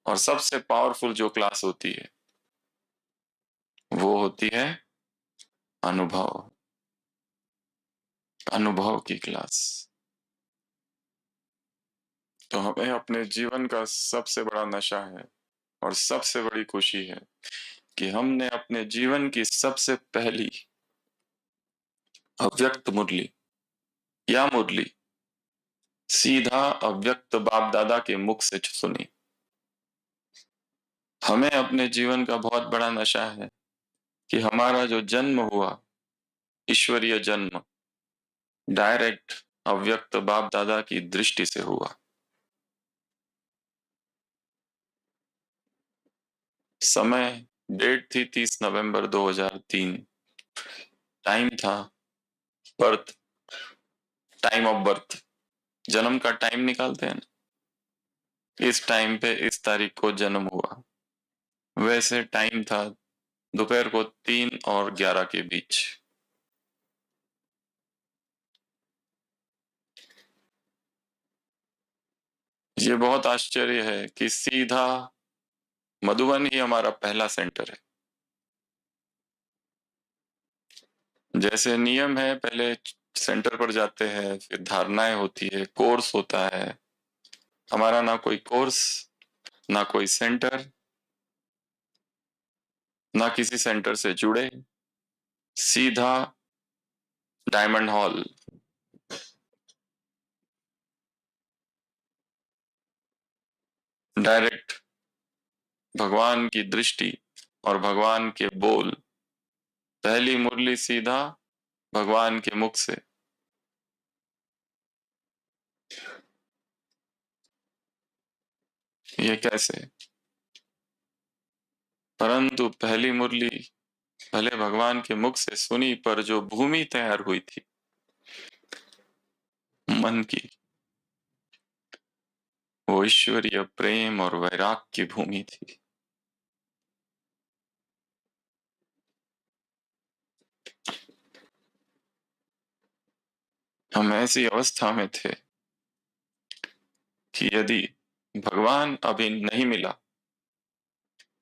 और सबसे पावरफुल जो क्लास होती है वो होती है अनुभव, अनुभव की क्लास। तो हमें अपने जीवन का सबसे बड़ा नशा है और सबसे बड़ी खुशी है कि हमने अपने जीवन की सबसे पहली अव्यक्त मुरली या मुरली सीधा अव्यक्त बाप दादा के मुख से सुनी। हमें अपने जीवन का बहुत बड़ा नशा है कि हमारा जो जन्म हुआ, ईश्वरीय जन्म, डायरेक्ट अव्यक्त बाप दादा की दृष्टि से हुआ। समय, डेट थी 30 नवंबर 2003। टाइम था बर्थ, टाइम ऑफ बर्थ, जन्म का टाइम निकालते हैं ना, इस टाइम पे इस तारीख को जन्म हुआ। वैसे टाइम था दोपहर को 3 और 11 के बीच। ये बहुत आश्चर्य है कि सीधा मधुबन ही हमारा पहला सेंटर है। जैसे नियम है, पहले सेंटर पर जाते हैं, फिर धारणाएं होती है, कोर्स होता है। हमारा ना कोई कोर्स, ना कोई सेंटर, ना किसी सेंटर से जुड़े, सीधा डायमंड हॉल। डायरेक्ट भगवान की दृष्टि और भगवान के बोल, पहली मुरली सीधा भगवान के मुख से। ये कैसे? परंतु पहली मुरली भले भगवान के मुख से सुनी, पर जो भूमि तैयार हुई थी मन की, वो ईश्वरीय प्रेम और वैराग की भूमि थी। हम ऐसी अवस्था में थे कि यदि भगवान अभी नहीं मिला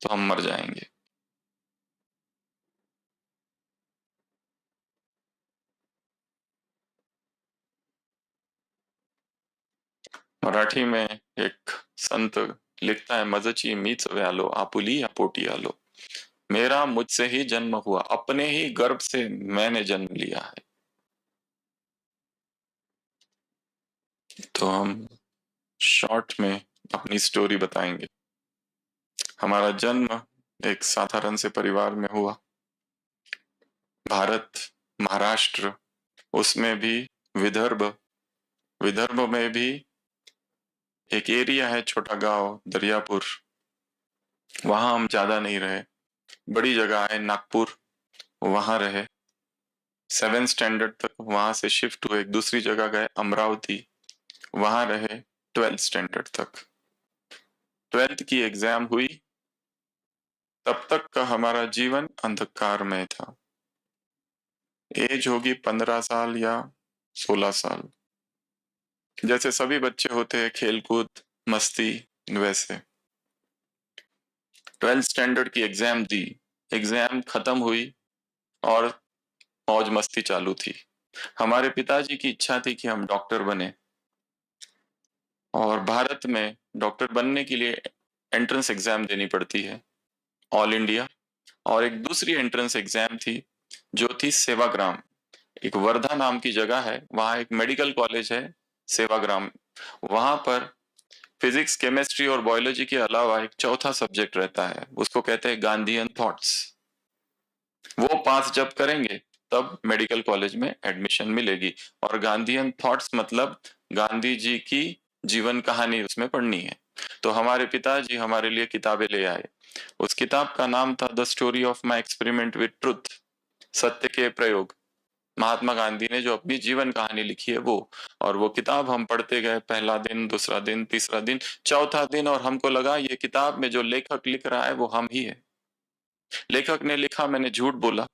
तो हम मर जाएंगे। मराठी में एक संत लिखता है, मजची मीच व्यालो आपुली आपोटी आलो, मेरा मुझसे ही जन्म हुआ, अपने ही गर्भ से मैंने जन्म लिया है। तो हम शॉर्ट में अपनी स्टोरी बताएंगे। हमारा जन्म एक साधारण से परिवार में हुआ। भारत, महाराष्ट्र, उसमें भी विदर्भ, विदर्भ में भी एक एरिया है, छोटा गांव दरियापुर, वहां हम ज्यादा नहीं रहे। बड़ी जगह है नागपुर, वहां रहे। 7th स्टैंडर्ड तक वहां से शिफ्ट हुए, एक दूसरी जगह गए अमरावती, वहां रहे 12th स्टैंडर्ड तक। 12th की एग्जाम हुई, तब तक का हमारा जीवन अंधकार में था। एज होगी 15 साल या 16 साल। जैसे सभी बच्चे होते हैं, खेलकूद मस्ती, वैसे 12th स्टैंडर्ड की एग्जाम दी, एग्जाम खत्म हुई और मौज मस्ती चालू थी। हमारे पिताजी की इच्छा थी कि हम डॉक्टर बने, और भारत में डॉक्टर बनने के लिए एंट्रेंस एग्जाम देनी पड़ती है, ऑल इंडिया। और एक दूसरी एंट्रेंस एग्जाम थी जो थी सेवाग्राम, एक वर्धा नाम की जगह है, वहां एक मेडिकल कॉलेज है सेवाग्राम। वहां पर फिजिक्स, केमिस्ट्री और बायोलॉजी के अलावा एक चौथा सब्जेक्ट रहता है, उसको कहते हैं गांधीयन थॉट्स। वो पास जब करेंगे तब मेडिकल कॉलेज में एडमिशन मिलेगी। और गांधीयन थॉट्स मतलब गांधी जी की जीवन कहानी उसमें पढ़नी है। तो हमारे पिताजी हमारे लिए किताबें ले आए। उस किताब का नाम था the story of my experiment with truth, सत्य के प्रयोग। महात्मा गांधी ने जो अपनी जीवन कहानी लिखी है वो। और वो किताब हम पढ़ते गए, पहला दिन, दूसरा दिन, तीसरा दिन, चौथा दिन, और हमको लगा ये किताब में जो लेखक लिख रहा है वो हम ही है। लेखक ने लिखा, मैंने झूठ बोला,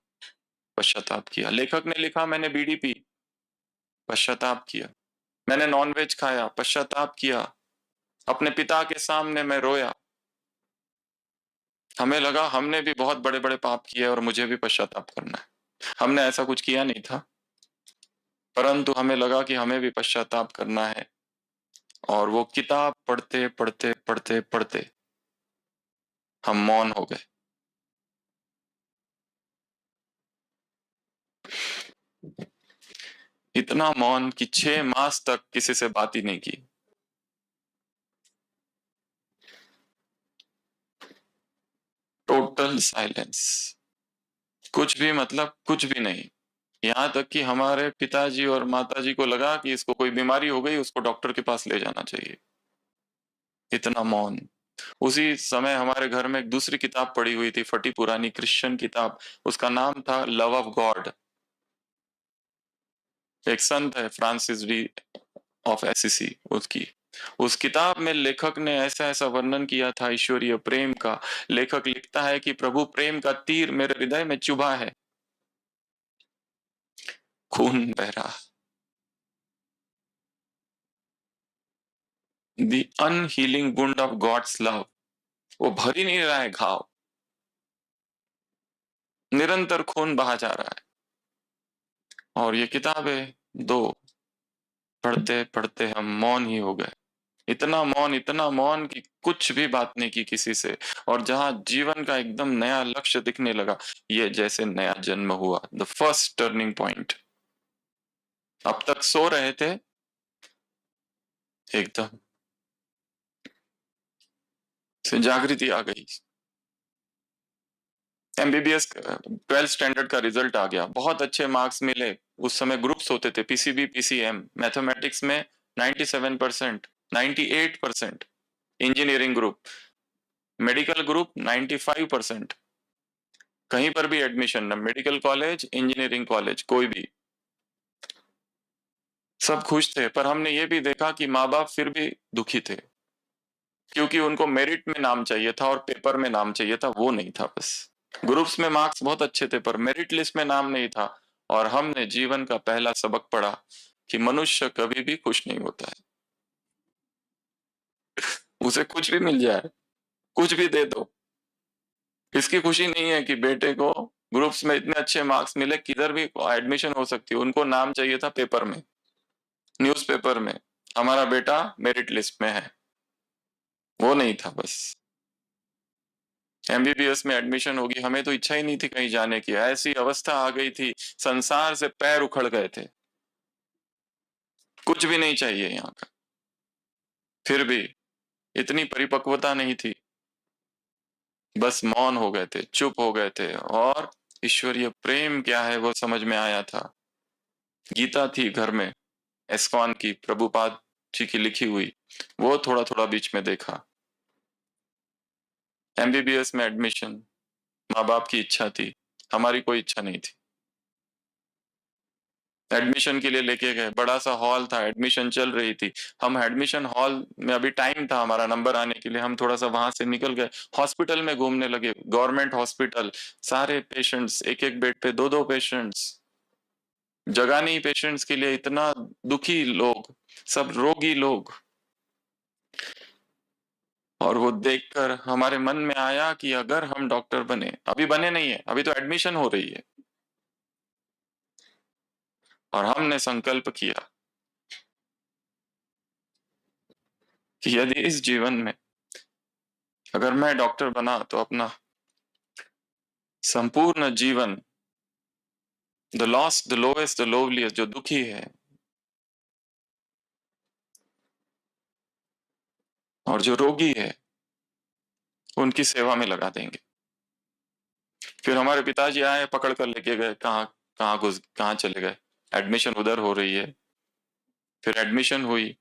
पश्चाताप किया। लेखक ने लिखा, मैंने बीड़ी पी, पश्चाताप किया। मैंने नॉनवेज खाया, पश्चाताप किया। अपने पिता के सामने मैं रोया, हमें लगा हमने भी बहुत बड़े-बड़े पाप किए और मुझे भी पश्चाताप करना है। हमने ऐसा कुछ किया नहीं था, परंतु हमें लगा कि हमें भी पश्चाताप करना है और वो किताब पढ़ते, पढ़ते, पढ़ते, पढ़ते हम मौन हो गए। इतना मौन कि 6 मास तक किसी से बात ही नहीं की। Total silence. कुछ भी मतलब कुछ भी नहीं। यहाँ तक कि हमारे पिताजी और माताजी को लगा कि इसको कोई बीमारी हो गई, उसको डॉक्टर के पास ले जाना चाहिए। इतना मौन। उसी समय हमारे घर में एक दूसरी किताब पड़ी हुई थी, फटी पुरानी क्रिश्चियन किताब। उसका नाम था लव ऑफ गॉड। एक संत है फ्रांसिस डी ऑफ एसिसी, उसकी उस किताब में लेखक ने ऐसा ऐसा वर्णन किया था ईश्वरीय प्रेम का। लेखक लिखता है कि प्रभु प्रेम का तीर मेरे हृदय में चुभा है, खून बह रहा। The unhealing wound of God's love. वो भर ही नहीं रहा है घाव, निरंतर खून बहा जा रहा है। और ये किताबें दो पढ़ते पढ़ते हम मौन ही हो गए। इतना मौन कि कुछ भी बात नहीं की किसी से। और जहां जीवन का एकदम नया लक्ष्य दिखने लगा, ये जैसे नया जन्म हुआ, द फर्स्ट टर्निंग पॉइंट। अब तक सो रहे थे, एकदम से जागृति आ गई। एमबीबीएस 12th स्टैंडर्ड का रिजल्ट आ गया, बहुत अच्छे मार्क्स मिले। उस समय ग्रुप्स होते थे, पीसीबी पीसीएम। मैथमेटिक्स में 97%, 98%। Engineering group, medical group 95%। कहीं पर भी एडमिशन ना, मेडिकल कॉलेज, इंजीनियरिंग कॉलेज, कोई भी। सब खुश थे, पर हमने ये भी देखा कि माँ बाप फिर भी दुखी थे, क्योंकि उनको मेरिट में नाम चाहिए था और पेपर में नाम चाहिए था, वो नहीं था बस। ग्रुप्स में मार्क्स बहुत अच्छे थे पर मेरिट लिस्ट में नाम नहीं था। और हमने जीवन का पहला सबक पढ़ा कि मनुष्य कभी भी खुश नहीं होता है। उसे कुछ भी मिल जाए, कुछ भी दे दो, इसकी खुशी नहीं है कि बेटे को ग्रुप्स में इतने अच्छे मार्क्स मिले, किधर भी एडमिशन हो सकती है। उनको नाम चाहिए था पेपर में, न्यूज़पेपर में, हमारा बेटा मेरिट लिस्ट में है, वो नहीं था बस। एमबीबीएस में एडमिशन होगी, हमें तो इच्छा ही नहीं थी कहीं जाने की। ऐसी अवस्था आ गई थी, संसार से पैर उखड़ गए थे, कुछ भी नहीं चाहिए यहाँ का। फिर भी इतनी परिपक्वता नहीं थी, बस मौन हो गए थे, चुप हो गए थे। और ईश्वरीय प्रेम क्या है वो समझ में आया था। गीता थी घर में, एस्कॉन की, प्रभुपाद जी की लिखी हुई, वो थोड़ा थोड़ा बीच में देखा। एमबीबीएस में एडमिशन माँ बाप की इच्छा थी, हमारी कोई इच्छा नहीं थी। एडमिशन के लिए लेके गए, बड़ा सा हॉल था, एडमिशन चल रही थी। हम एडमिशन हॉल में, अभी टाइम था हमारा नंबर आने के लिए, हम थोड़ा सा वहां से निकल गए, हॉस्पिटल में घूमने लगे। गवर्नमेंट हॉस्पिटल, सारे पेशेंट्स, एक एक बेड पे दो दो पेशेंट्स, जगह नहीं पेशेंट्स के लिए, इतना दुखी लोग, सब रोगी लोग। और वो देखकर हमारे मन में आया कि अगर हम डॉक्टर बने, अभी बने नहीं है, अभी तो एडमिशन हो रही है, और हमने संकल्प किया कि यदि इस जीवन में अगर मैं डॉक्टर बना तो अपना संपूर्ण जीवन, the lost, the lowest, the lowliest, जो दुखी है और जो रोगी है, उनकी सेवा में लगा देंगे। फिर हमारे पिताजी आए, पकड़ कर लेके गए, कहाँ चले गए, एडमिशन उधर हो रही है। फिर एडमिशन हुई,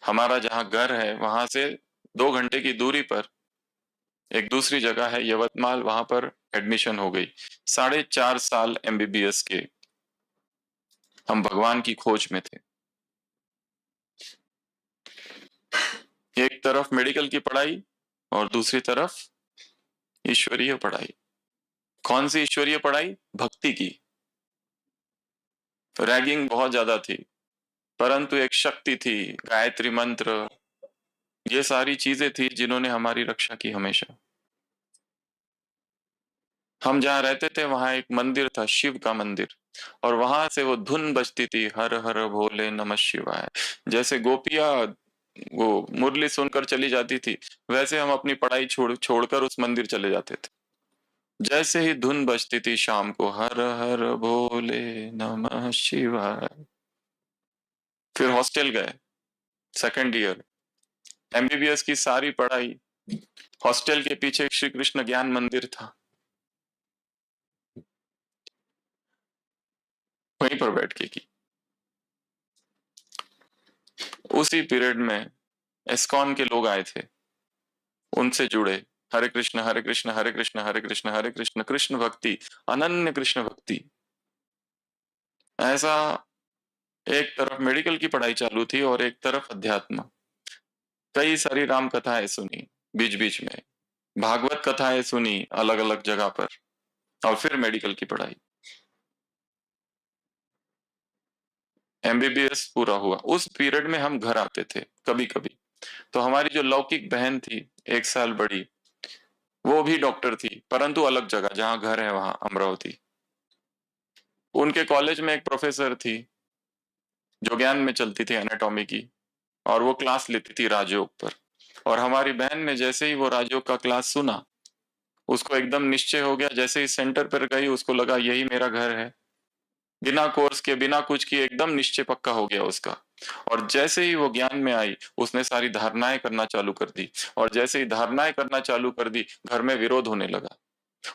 हमारा जहाँ घर है वहां से 2 घंटे की दूरी पर एक दूसरी जगह है यवतमाल, वहां पर एडमिशन हो गई। 4.5 साल एमबीबीएस के हम भगवान की खोज में थे। एक तरफ मेडिकल की पढ़ाई और दूसरी तरफ ईश्वरीय पढ़ाई। कौन सी ईश्वरीय पढ़ाई? भक्ति की। रैगिंग बहुत ज्यादा थी, परंतु एक शक्ति थी, गायत्री मंत्र, ये सारी चीजें थी जिन्होंने हमारी रक्षा की हमेशा। हम जहाँ रहते थे वहां एक मंदिर था, शिव का मंदिर, और वहां से वो धुन बजती थी, हर हर भोले नमः शिवाय। जैसे गोपियां वो मुरली सुनकर चली जाती थी, वैसे हम अपनी पढ़ाई छोड़कर उस मंदिर चले जाते थे। जैसे ही धुन बजती थी शाम को, हर हर भोले नमः शिवाय। फिर हॉस्टल गए, सेकंड ईयर, एमबीबीएस की सारी पढ़ाई हॉस्टल के पीछे एक श्री कृष्ण ज्ञान मंदिर था, वहीं पर बैठ के की। उसी पीरियड में एस्कॉन के लोग आए थे, उनसे जुड़े। हरे कृष्ण हरे कृष्ण हरे कृष्ण हरे कृष्ण हरे कृष्ण, कृष्ण भक्ति, अनन्य कृष्ण भक्ति। ऐसा एक तरफ मेडिकल की पढ़ाई चालू थी और एक तरफ अध्यात्म। कई सारी राम कथाएं सुनी बीच बीच में, भागवत कथाएं सुनी अलग अलग जगह पर, और फिर मेडिकल की पढ़ाई। एमबीबीएस पूरा हुआ, उस पीरियड में हम घर आते थे कभी कभी। तो हमारी जो लौकिक बहन थी, 1 साल बड़ी, वो भी डॉक्टर थी, परंतु अलग जगह, जहां घर है वहां अमरावती। उनके कॉलेज में एक प्रोफेसर थी जो ज्ञान में चलती थी, एनाटॉमी की, और वो क्लास लेती थी राजयोग पर। और हमारी बहन ने जैसे ही वो राजयोग का क्लास सुना, उसको एकदम निश्चय हो गया। जैसे ही सेंटर पर गई, उसको लगा यही मेरा घर है। बिना कोर्स के, बिना कुछ किए, एकदम निश्चय पक्का हो गया उसका। और जैसे ही वो ज्ञान में आई, उसने सारी धारणाएं करना चालू कर दी। और जैसे ही धारणाएं करना चालू कर दी, घर में विरोध होने लगा।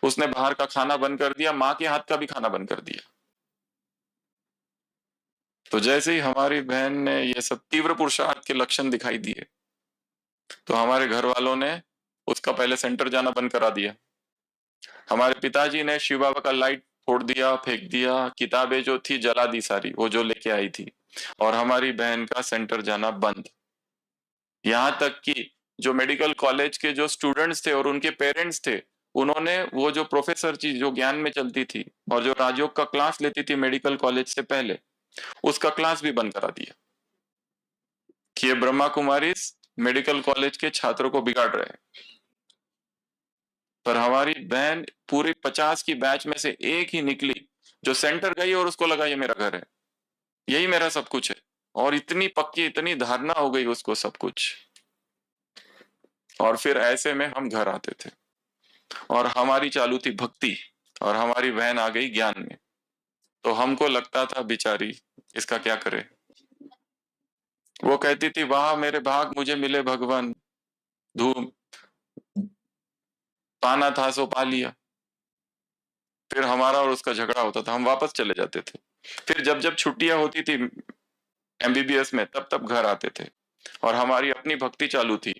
उसने बाहर का खाना बंद कर दिया, माँ के हाथ का भी खाना बंद कर दिया। तो जैसे ही हमारी बहन ने ये सब तीव्र पुरुषार्थ के लक्षण दिखाई दिए, तो हमारे घर वालों ने उसका पहले सेंटर जाना बंद करा दिया। हमारे पिताजी ने शिव बाबा का लाइट फोड़ दिया, फेंक दिया, किताबें जो थी जला दी सारी, वो जो लेके आई थी। और हमारी बहन का सेंटर जाना बंद। यहाँ तक कि जो मेडिकल कॉलेज के जो स्टूडेंट्स थे और उनके पेरेंट्स थे, उन्होंने वो जो प्रोफेसर जी जो ज्ञान में चलती थी और जो राजयोग का क्लास लेती थी मेडिकल कॉलेज से पहले, उसका क्लास भी बंद करा दिया कि ये ब्रह्मा कुमारी मेडिकल कॉलेज के छात्रों को बिगाड़ रहे हैं। पर हमारी बहन पूरी 50 की बैच में से एक ही निकली जो सेंटर गई और उसको लगा ये मेरा घर है, यही मेरा सब कुछ है। और इतनी पक्की, इतनी धारणा हो गई उसको सब कुछ। और फिर ऐसे में हम घर आते थे और हमारी चालू थी भक्ति, और हमारी बहन आ गई ज्ञान में। तो हमको लगता था बेचारी इसका क्या करे। वो कहती थी वाह मेरे भाग मुझे मिले भगवान, धूम पाना था सो पा लिया। फिर हमारा और उसका झगड़ा होता था, हम वापस चले जाते थे। फिर जब जब छुट्टियां होती थी एमबीबीएस में, तब तब घर आते थे और हमारी अपनी भक्ति चालू थी।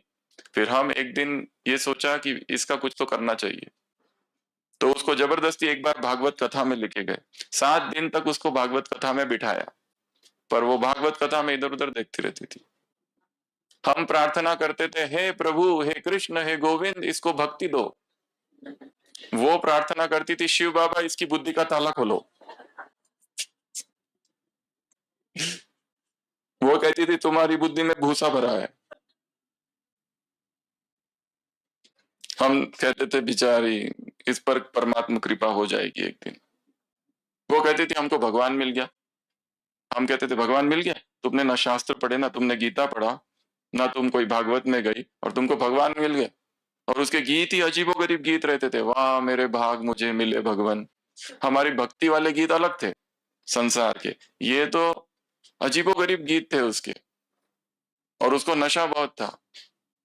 फिर हम एक दिन ये सोचा कि इसका कुछ तो करना चाहिए। तो उसको जबरदस्ती एक बार भागवत कथा में लेके गए। 7 दिन तक उसको भागवत कथा में बिठाया, पर वो भागवत कथा में इधर उधर देखती रहती थी। हम प्रार्थना करते थे, हे प्रभु, हे कृष्ण, हे गोविंद, इसको भक्ति दो। वो प्रार्थना करती थी, शिव बाबा इसकी बुद्धि का ताला खोलो। वो कहती थी तुम्हारी बुद्धि में भूसा भरा है। हम कहते थे बेचारी इस पर परमात्मा कृपा हो जाएगी एक दिन। वो कहती थी हमको भगवान मिल गया। हम कहते थे भगवान मिल गया? तुमने ना शास्त्र पढ़े, ना तुमने गीता पढ़ा, ना तुम कोई भागवत में गई, और तुमको भगवान मिल गया? और उसके गीत ही अजीबोगरीब गीत रहते थे, वाह मेरे भाग मुझे मिले भगवान। हमारी भक्ति वाले गीत अलग थे संसार के, ये तो अजीबोगरीब गीत थे उसके। और उसको नशा बहुत था।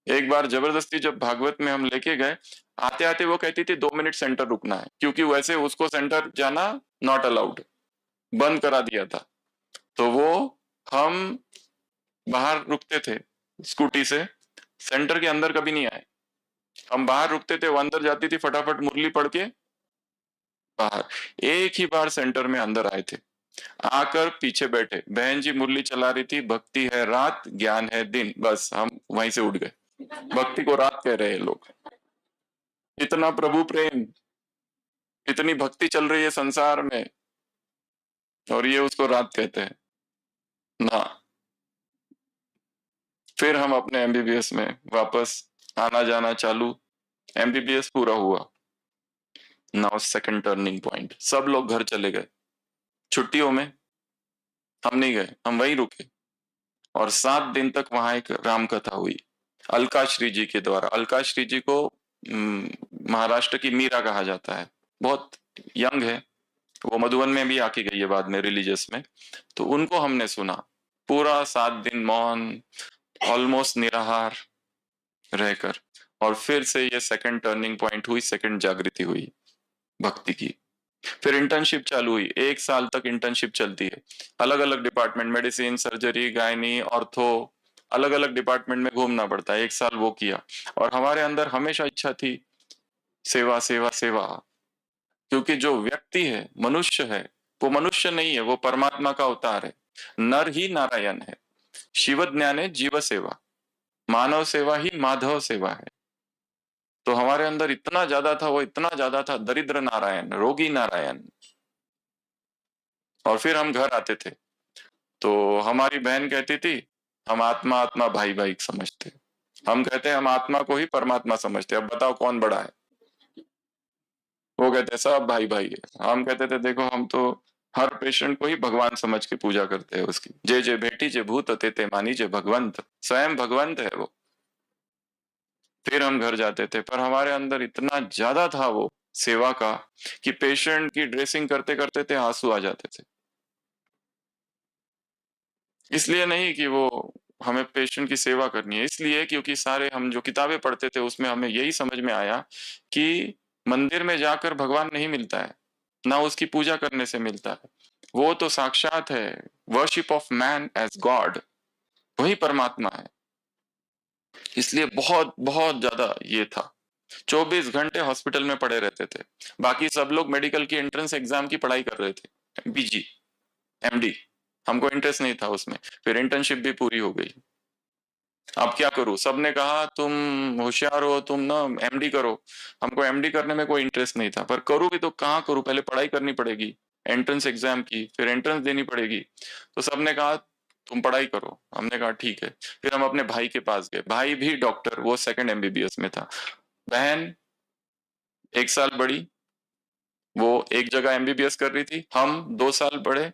एक बार जबरदस्ती जब भागवत में हम लेके गए, आते आते वो कहती थी 2 मिनट सेंटर रुकना है, क्योंकि वैसे उसको सेंटर जाना नॉट अलाउड, बंद करा दिया था। तो वो हम बाहर रुकते थे स्कूटी से, सेंटर के अंदर कभी नहीं आए। हम बाहर रुकते थे, वो अंदर जाती थी, फटाफट मुरली पढ़ के बाहर। एक ही बार सेंटर में अंदर आए थे, आकर पीछे बैठे, बहन जी मुरली चला रही थी, भक्ति है रात ज्ञान है दिन, बस हम वहीं से उठ गए। भक्ति को रात कह रहे हैं लोग। इतना प्रभु प्रेम, इतनी भक्ति चल रही है संसार में, और ये उसको रात कहते हैं ना। फिर हम अपने एमबीबीएस में वापस आना जाना चालू। एमबीबीएस पूरा हुआ, नाउ सेकंड टर्निंग पॉइंट, सब लोग घर चले गए छुट्टियों में, हम नहीं गए, हम वहीं रुके और 7 दिन तक वहां एक राम कथा हुई अलका श्री जी के द्वारा। अलका श्री जी को महाराष्ट्र की मीरा कहा जाता है, बहुत यंग है, वो मधुबन में भी आके गई है बाद में रिलीजियस में। तो उनको हमने सुना पूरा 7 दिन मौन, ऑलमोस्ट निराहार रहकर, और फिर से ये सेकंड टर्निंग पॉइंट हुई, सेकंड जागृति हुई भक्ति की। फिर इंटर्नशिप चालू हुई, 1 साल तक इंटर्नशिप चलती है, अलग अलग department, medicine, surgery, gynae, ortho, अलग अलग डिपार्टमेंट में घूमना पड़ता है। 1 साल वो किया और हमारे अंदर हमेशा इच्छा थी सेवा सेवा सेवा, क्योंकि जो व्यक्ति है, मनुष्य है, वो मनुष्य नहीं है, वो परमात्मा का अवतार है, नर ही नारायण है। शिव ज्ञाने जीव सेवा, मानव सेवा ही माधव सेवा है। तो हमारे अंदर इतना ज्यादा था, वो इतना ज्यादा था, दरिद्र नारायण, रोगी नारायण। और फिर हम घर आते थे तो हमारी बहन कहती थी हम आत्मा आत्मा भाई भाई समझते, हम कहते हम आत्मा को ही परमात्मा समझते, अब बताओ कौन बड़ा है। वो कहते सब भाई भाई है। हम कहते थे देखो हम तो हर पेशेंट को ही भगवान समझ के पूजा करते हैं उसकी, जे जे बेटी जे भूत ते ते मानी जे भगवंत, स्वयं भगवंत है वो। फिर हम घर जाते थे, पर हमारे अंदर इतना ज्यादा था वो सेवा का कि पेशेंट की ड्रेसिंग करते करते थे आंसू आ जाते थे। इसलिए नहीं कि वो हमें पेशेंट की सेवा करनी है, इसलिए क्योंकि सारे हम जो किताबें पढ़ते थे उसमें हमें यही समझ में आया कि मंदिर में जाकर भगवान नहीं मिलता है, ना उसकी पूजा करने से मिलता है, वो तो साक्षात है, worship of man as God, वही परमात्मा है। इसलिए बहुत बहुत ज्यादा ये था, 24 घंटे हॉस्पिटल में पड़े रहते थे। बाकी सब लोग मेडिकल की एंट्रेंस एग्जाम की पढ़ाई कर रहे थे, बीजी, एमडी, हमको इंटरेस्ट नहीं था उसमें। फिर इंटर्नशिप भी पूरी हो गई, अब क्या करूं, सबने कहा तुम होशियार हो, तुम ना एमडी करो। हमको एमडी करने में कोई इंटरेस्ट नहीं था, पर करूँ भी तो कहाँ करूं, पहले पढ़ाई करनी पड़ेगी एंट्रेंस एग्जाम की, फिर एंट्रेंस देनी पड़ेगी। तो सबने कहा तुम पढ़ाई करो, हमने कहा ठीक है। फिर हम अपने भाई के पास गए, भाई भी डॉक्टर, वो सेकंड एमबीबीएस में था। बहन 1 साल बड़ी, वो एक जगह एमबीबीएस कर रही थी, हम 2 साल बड़े,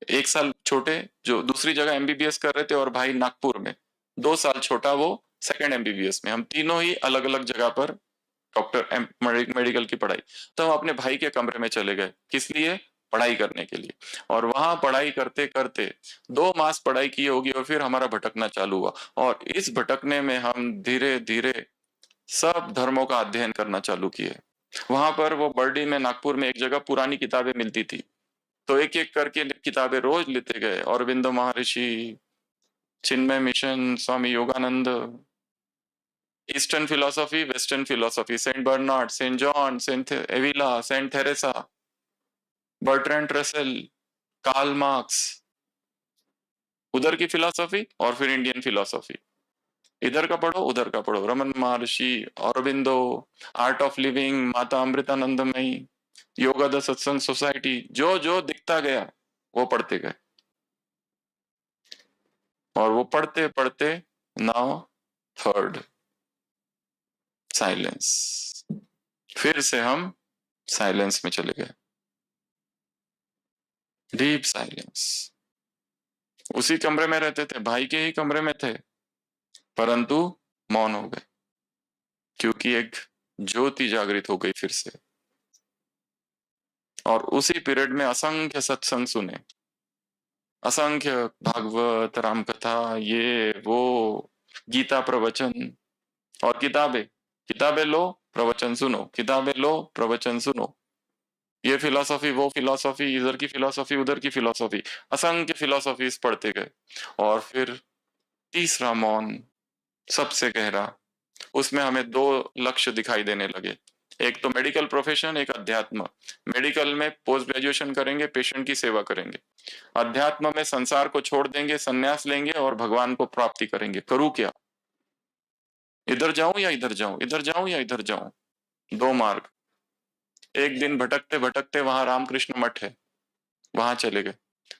1 साल छोटे जो दूसरी जगह एमबीबीएस कर रहे थे, और भाई नागपुर में 2 साल छोटा, वो सेकंड एमबीबीएस में। हम तीनों ही अलग अलग जगह पर डॉक्टर मेडिकल की पढ़ाई। तो हम अपने भाई के कमरे में चले गए, किस लिए, पढ़ाई करने के लिए। और वहां पढ़ाई करते करते 2 मास पढ़ाई की होगी और फिर हमारा भटकना चालू हुआ, और इस भटकने में हम धीरे धीरे सब धर्मों का अध्ययन करना चालू किए। वहां पर वो बर्डी में, नागपुर में एक जगह पुरानी किताबें मिलती थी, तो एक एक करके किताबें रोज लेते गए, Aurobindo Maharshi, Chinmaya mission, Swami Yogananda, eastern philosophy, western philosophy, saint Bernard, saint John, saint Avila, saint Theresa, Bertrand Russell, Karl Marx, उधर की फिलोसॉफी और फिर इंडियन फिलोसॉफी, इधर का पढ़ो उधर का पढ़ो, रमन महर्षि, Aurobindo, art of living, Mata Amritanandamayi, yoga the सत्संग सोसाइटी, जो जो दिखता गया वो पढ़ते गए। और वो पढ़ते पढ़ते नाउ थर्ड साइलेंस, फिर से हम साइलेंस में चले गए, डीप साइलेंस। उसी कमरे में रहते थे, भाई के ही कमरे में थे, परंतु मौन हो गए, क्योंकि एक ज्योति जागृत हो गई फिर से। और उसी पीरियड में असंख्य सत्संग सुने, असंख्य भागवत, राम कथा, ये वो, गीता प्रवचन, और किताबें, किताबें लो प्रवचन सुनो, किताबें लो प्रवचन सुनो, ये फिलॉसफी वो फिलॉसफी, इधर की फिलॉसफी उधर की फिलॉसफी, असंख्य फिलॉसफीज पढ़ते गए। और फिर तीसरा मौन, सबसे गहरा, उसमें हमें 2 लक्ष्य दिखाई देने लगे, एक तो मेडिकल प्रोफेशन, एक अध्यात्म। मेडिकल में पोस्ट ग्रेजुएशन करेंगे, पेशेंट की सेवा करेंगे, अध्यात्म में संसार को छोड़ देंगे, संन्यास लेंगे और भगवान को प्राप्ति करेंगे। करूं क्या, इधर जाऊं या इधर जाऊं, इधर जाऊं या इधर जाऊं, 2 मार्ग। एक दिन भटकते भटकते वहां रामकृष्ण मठ है, वहां चले गए,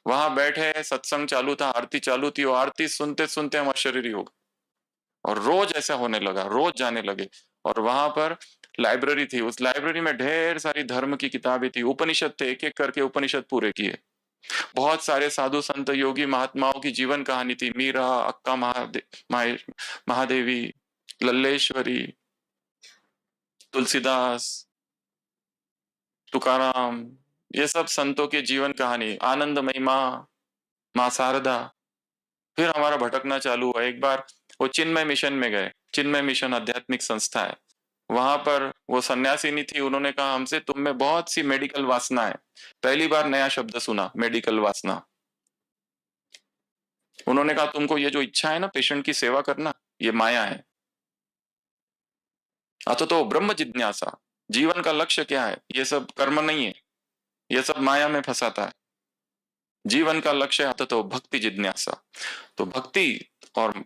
वहां बैठे, सत्संग चालू था, आरती चालू थी, और आरती सुनते सुनते हम अशरीरी हो गए, और रोज ऐसा होने लगा, रोज जाने लगे। और वहां पर लाइब्रेरी थी, उस लाइब्रेरी में ढेर सारी धर्म की किताबें थी, उपनिषद थे, एक-एक करके उपनिषद पूरे किए। बहुत सारे साधु संत योगी महात्माओं की जीवन कहानी थी, मीरा, अक्का महादेवी, लल्लेश्वरी, तुलसीदास, तुकाराम, ये सब संतों के जीवन कहानी, आनंदमयी माँ शारदा। फिर हमारा भटकना चालू हुआ। एक बार वो चिन्मय मिशन में गए। चिन्मय मिशन आध्यात्मिक संस्था है। वहां पर वो सन्यासिनी थी, उन्होंने कहा हमसे तुम में बहुत सी मेडिकल वासना है। पहली बार नया शब्द सुना, मेडिकल वासना। उन्होंने कहा तुमको ये जो इच्छा है ना पेशेंट की सेवा करना, ये माया है। अतो तो ब्रह्म जिज्ञासा, जीवन का लक्ष्य क्या है? ये सब कर्म नहीं है, ये सब माया में फंसाता है। जीवन का लक्ष्य आता तो भक्ति जिज्ञासा। तो भक्ति और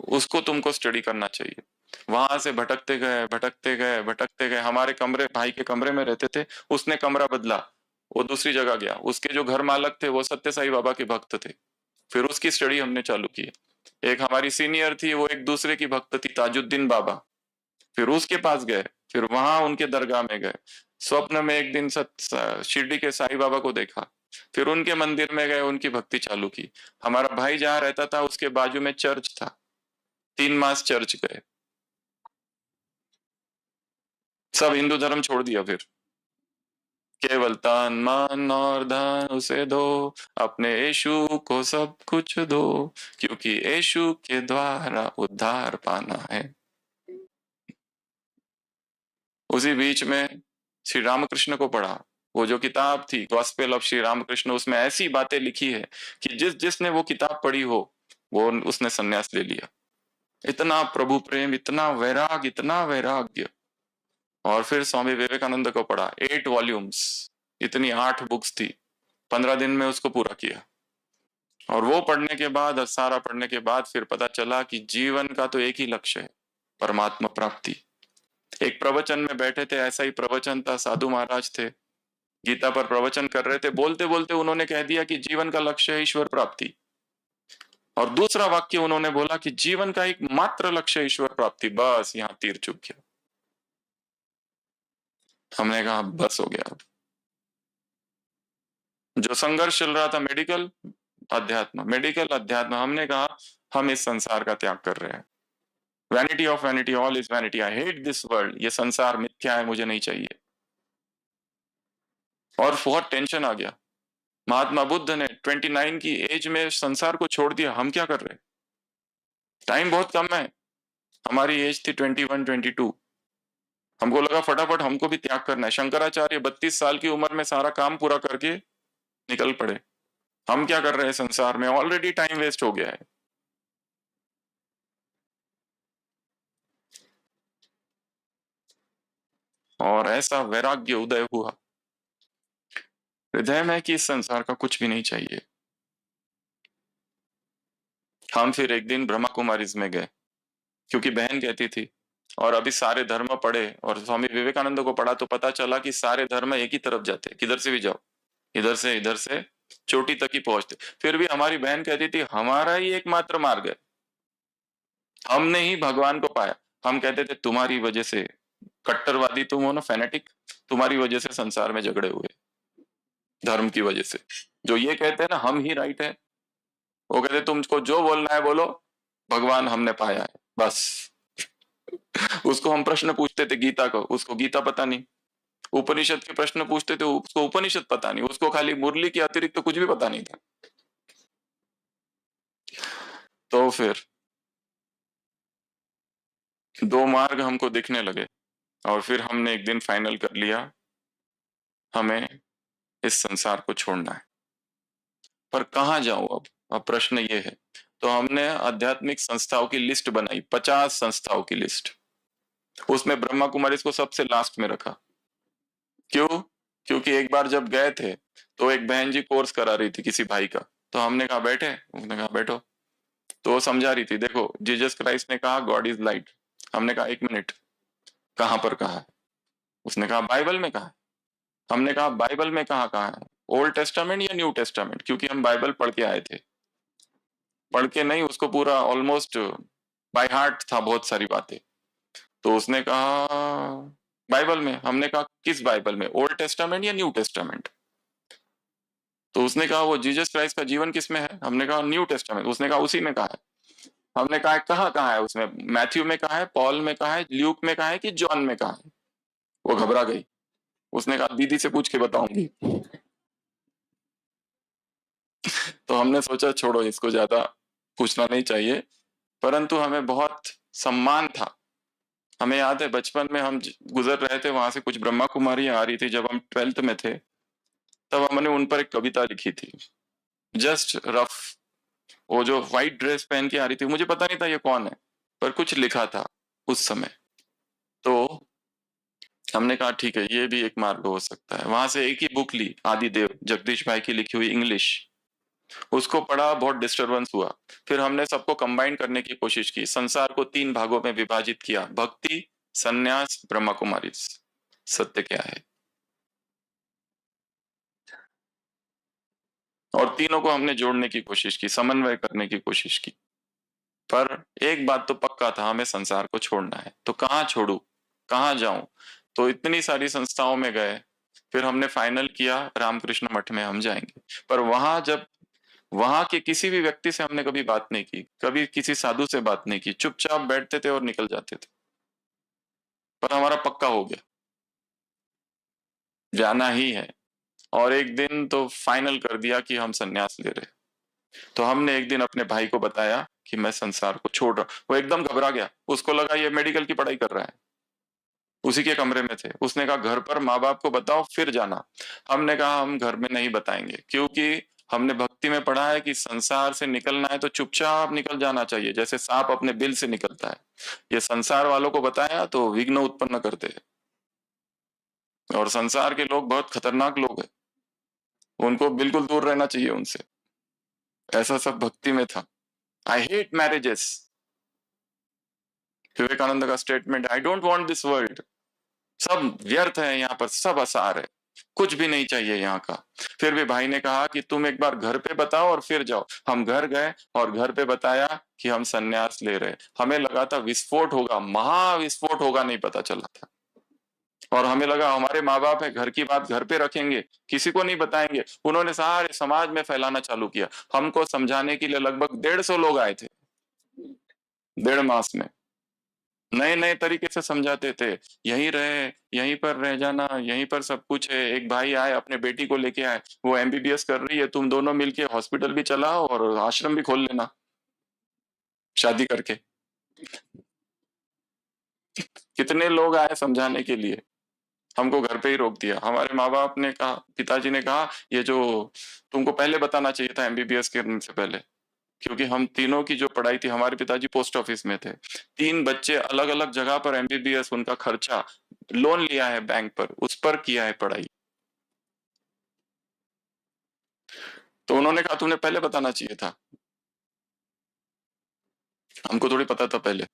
उसको तुमको स्टडी करना चाहिए। वहां से भटकते गए, भटकते गए, भटकते गए। हमारे कमरे, भाई के कमरे में रहते थे, उसने कमरा बदला, वो दूसरी जगह गया। उसके जो घर मालक थे वो सत्य साई बाबा के भक्त थे। फिर उसकी स्टडी हमने चालू की। एक हमारी सीनियर थी, वो एक दूसरे की भक्त थी, ताजुद्दीन बाबा। फिर उसके पास गए, फिर वहां उनके दरगाह में गए। स्वप्न में एक दिन शिरडी के साईं बाबा को देखा। फिर उनके मंदिर में गए, उनकी भक्ति चालू की। हमारा भाई जहाँ रहता था उसके बाजू में चर्च था, 3 मास चर्च गए। सब हिंदू धर्म छोड़ दिया। फिर केवल तन मन और धन उसे दो, अपने यीशु को सब कुछ दो, क्योंकि यीशु के द्वारा उद्धार पाना है। उसी बीच में श्री रामकृष्ण को पढ़ा। वो जो किताब थी गॉस्पेल ऑफ श्री रामकृष्ण, उसमें ऐसी बातें लिखी है कि जिसने वो किताब पढ़ी हो वो उसने सन्यास ले लिया। इतना प्रभु प्रेम, इतना वैराग, इतना वैराग्य। और फिर स्वामी विवेकानंद को पढ़ा, 8 वॉल्यूम्स, इतनी 8 बुक्स थी। 15 दिन में उसको पूरा किया। और वो पढ़ने के बाद और सारा पढ़ने के बाद फिर पता चला कि जीवन का तो एक ही लक्ष्य है, परमात्मा प्राप्ति। एक प्रवचन में बैठे थे, ऐसा ही प्रवचन था, साधु महाराज थे, गीता पर प्रवचन कर रहे थे। बोलते बोलते उन्होंने कह दिया कि जीवन का लक्ष्य है ईश्वर प्राप्ति। और दूसरा वाक्य उन्होंने बोला कि जीवन का एक मात्र लक्ष्य ईश्वर प्राप्ति। बस यहां तीर चुक गया। हमने कहा बस हो गया। जो संघर्ष चल रहा था मेडिकल अध्यात्म, मेडिकल अध्यात्म, हमने कहा हम इस संसार का त्याग कर रहे हैं। Vanity of vanity, all is vanity, I hate this world. ये संसार मिथ्या है, मुझे नहीं चाहिए। और बहुत टेंशन आ गया। महात्मा बुद्ध ने 29 की एज में संसार को छोड़ दिया। हम क्या कर रहे? टाइम बहुत कम है। हमारी एज थी 21, 22। हमको लगा फटाफट हमको भी त्याग करना है। शंकराचार्य 32 साल की उम्र में सारा काम पूरा करके निकल पड़े। हम क्या कर रहे हैं संसार में? ऑलरेडी टाइम वेस्ट हो गया है। और ऐसा वैराग्य उदय हुआ हृदय में कि इस संसार का कुछ भी नहीं चाहिए। हम फिर एक दिन ब्रह्मा कुमारीज में गए, क्योंकि बहन कहती थी। और अभी सारे धर्म पढ़े और स्वामी विवेकानंद को पढ़ा तो पता चला कि सारे धर्म एक ही तरफ जाते, किधर से भी जाओ, इधर से चोटी तक ही पहुंचते। फिर भी हमारी बहन कहती थी हमारा ही एकमात्र मार्ग है, हमने ही भगवान को पाया। हम कहते थे तुम्हारी वजह से, कट्टरवादी तुम हो ना, फैनेटिक, तुम्हारी वजह से संसार में झगड़े हुए, धर्म की वजह से। जो ये कहते हैं ना हम ही राइट है, वो कहते तुमको जो बोलना है बोलो, भगवान हमने पाया है बस। उसको हम प्रश्न पूछते थे गीता को, उसको गीता पता नहीं। उपनिषद के प्रश्न पूछते थे, उसको उपनिषद पता नहीं। उसको खाली मुरली के अतिरिक्त तो कुछ भी पता नहीं था। तो फिर 2 मार्ग हमको दिखने लगे। और फिर हमने एक दिन फाइनल कर लिया, हमें इस संसार को छोड़ना है। पर कहाँ जाऊं अब प्रश्न ये है। तो हमने आध्यात्मिक संस्थाओं की लिस्ट बनाई, 50 संस्थाओं की लिस्ट। उसमें ब्रह्मा कुमारी को सबसे लास्ट में रखा। क्यों? क्योंकि एक बार जब गए थे तो एक बहन जी कोर्स करा रही थी किसी भाई का। तो हमने कहा बैठे, उसने कहा बैठो। तो वो समझा रही थी, देखो जीसस क्राइस्ट ने कहा गॉड इज लाइट। हमने कहा 1 मिनट, कहां पर कहा है? उसने कहा बाइबल में कहा है। हमने कहा बाइबल में कहाँ कहाँ है? ओल्ड टेस्टामेंट या न्यू टेस्टामेंट? क्योंकि हम बाइबल पढ़ के आए थे। पढ़ के नहीं, उसको पूरा ऑलमोस्ट बाय हार्ट था बहुत सारी बातें। तो उसने कहा बाइबल में। हमने कहा किस बाइबल में, ओल्ड टेस्टामेंट या न्यू टेस्टामेंट? तो उसने कहा वो जीसस क्राइस्ट का जीवन किस में है? हमने कहा न्यू टेस्टामेंट। उसने कहा उसी में कहा है। हमने कहा कहाँ कहाँ है उसमें? मैथ्यू में कहा है, पॉल में कहा है, ल्यूक में कहा है कि जॉन में कहा है? वो घबरा गई। उसने कहा दीदी से पूछ के बताऊंगी। तो हमने सोचा छोड़ो, इसको ज्यादा पूछना नहीं चाहिए। परंतु हमें बहुत सम्मान था। हमें याद है बचपन में हम गुजर रहे थे, वहां से कुछ ब्रह्मा कुमारियां आ रही थी जब हम 12th में थे। तब हमने उन पर एक कविता लिखी थी, जस्ट रफ। वो जो व्हाइट ड्रेस पहन के आ रही थी, मुझे पता नहीं था ये कौन है, पर कुछ लिखा था उस समय। तो हमने कहा ठीक है, ये भी एक मार्ग हो सकता है। वहां से एक ही बुक ली, आदिदेव जगदीश भाई की लिखी हुई इंग्लिश। उसको पढ़ा, बहुत डिस्टरबेंस हुआ। फिर हमने सबको कंबाइन करने की कोशिश की, संसार को 3 भागों में विभाजित किया, भक्ति, सन्यास, ब्रह्मा कुमारी। सत्य क्या है? और तीनों को हमने जोड़ने की कोशिश की, समन्वय करने की कोशिश की। पर एक बात तो पक्का था, हमें संसार को छोड़ना है। तो कहाँ छोड़ू, कहाँ जाऊं? तो इतनी सारी संस्थाओं में गए। फिर हमने फाइनल किया रामकृष्ण मठ में हम जाएंगे। पर वहां जब वहां के किसी भी व्यक्ति से हमने कभी बात नहीं की, कभी किसी साधु से बात नहीं की, चुपचाप बैठते थे और निकल जाते थे। पर हमारा पक्का हो गया, जाना ही है। और एक दिन तो फाइनल कर दिया कि हम संन्यास ले रहे। तो हमने एक दिन अपने भाई को बताया कि मैं संसार को छोड़ रहा हूं। वो एकदम घबरा गया, उसको लगा ये मेडिकल की पढ़ाई कर रहा है। उसी के कमरे में थे। उसने कहा घर पर माँ बाप को बताओ फिर जाना। हमने कहा हम घर में नहीं बताएंगे, क्योंकि हमने भक्ति में पढ़ा है कि संसार से निकलना है तो चुपचाप निकल जाना चाहिए, जैसे सांप अपने बिल से निकलता है। ये संसार वालों को बताया तो विघ्न उत्पन्न करते हैं। और संसार के लोग बहुत खतरनाक लोग हैं, उनको बिल्कुल दूर रहना चाहिए उनसे। ऐसा सब भक्ति में था। आई हेट मैरिजेस, विवेकानंद का statement, I don't want this world. सब व्यर्थ है यहाँ पर, सब असार है, कुछ भी नहीं चाहिए यहाँ का। फिर भी भाई ने कहा कि तुम एक बार घर पे बताओ और फिर जाओ। हम घर गए और घर पे बताया कि हम संन्यास ले रहे। हमें लगा था विस्फोट होगा, महाविस्फोट होगा, नहीं पता चला था। और हमें लगा हमारे माँ बाप है, घर की बात घर पे रखेंगे, किसी को नहीं बताएंगे। उन्होंने सारे समाज में फैलाना चालू किया। हमको समझाने के लिए लगभग 150 लोग आए थे, 1.5 मास में। नए नए तरीके से समझाते थे, यहीं रहे, यहीं पर रह जाना, यहीं पर सब कुछ है। एक भाई आए, अपने बेटी को लेके आए, वो एमबीबीएस कर रही है, तुम दोनों मिलके हॉस्पिटल भी चलाओ और आश्रम भी खोल लेना शादी करके। कितने लोग आए समझाने के लिए, हमको घर पे ही रोक दिया। हमारे माँ बाप ने कहा, पिताजी ने कहा ये जो तुमको पहले बताना चाहिए था एमबीबीएस करने से पहले। क्योंकि हम तीनों की जो पढ़ाई थी, हमारे पिताजी पोस्ट ऑफिस में थे, 3 बच्चे अलग अलग जगह पर एमबीबीएस, उनका खर्चा लोन लिया है बैंक पर, उस पर किया है पढ़ाई। तो उन्होंने कहा तुमने पहले बताना चाहिए था, हमको थोड़ी पता था पहले।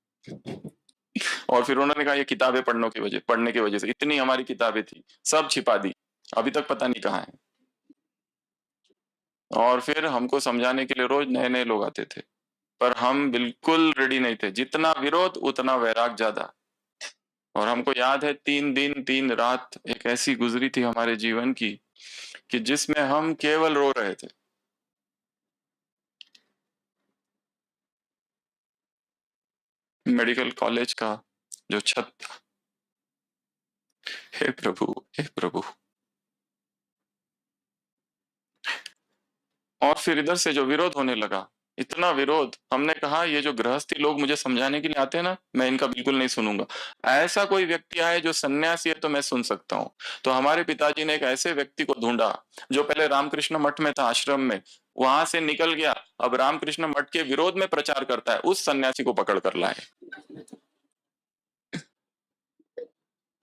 और फिर उन्होंने कहा ये किताबें पढ़ने की वजह से, इतनी हमारी किताबें थी, सब छिपा दी, अभी तक पता नहीं कहाँ है। और फिर हमको समझाने के लिए रोज नए नए लोग आते थे, पर हम बिल्कुल रेडी नहीं थे। जितना विरोध उतना वैराग ज्यादा। और हमको याद है 3 दिन 3 रात एक ऐसी गुजरी थी हमारे जीवन की कि जिसमें हम केवल रो रहे थे। मेडिकल कॉलेज का जो छत था, हे प्रभु, हे प्रभु। और फिर इधर से जो विरोध होने लगा, इतना विरोध, हमने कहा ये जो गृहस्थी लोग मुझे समझाने के लिए आते हैं ना, मैं इनका बिल्कुल नहीं सुनूंगा। ऐसा कोई व्यक्ति आए जो सन्यासी है तो मैं सुन सकता हूँ। तो हमारे पिताजी ने एक ऐसे व्यक्ति को ढूंढा जो पहले रामकृष्ण मठ में था, आश्रम में, वहां से निकल गया, अब रामकृष्ण मठ के विरोध में प्रचार करता है, उस सन्यासी को पकड़ कर लाए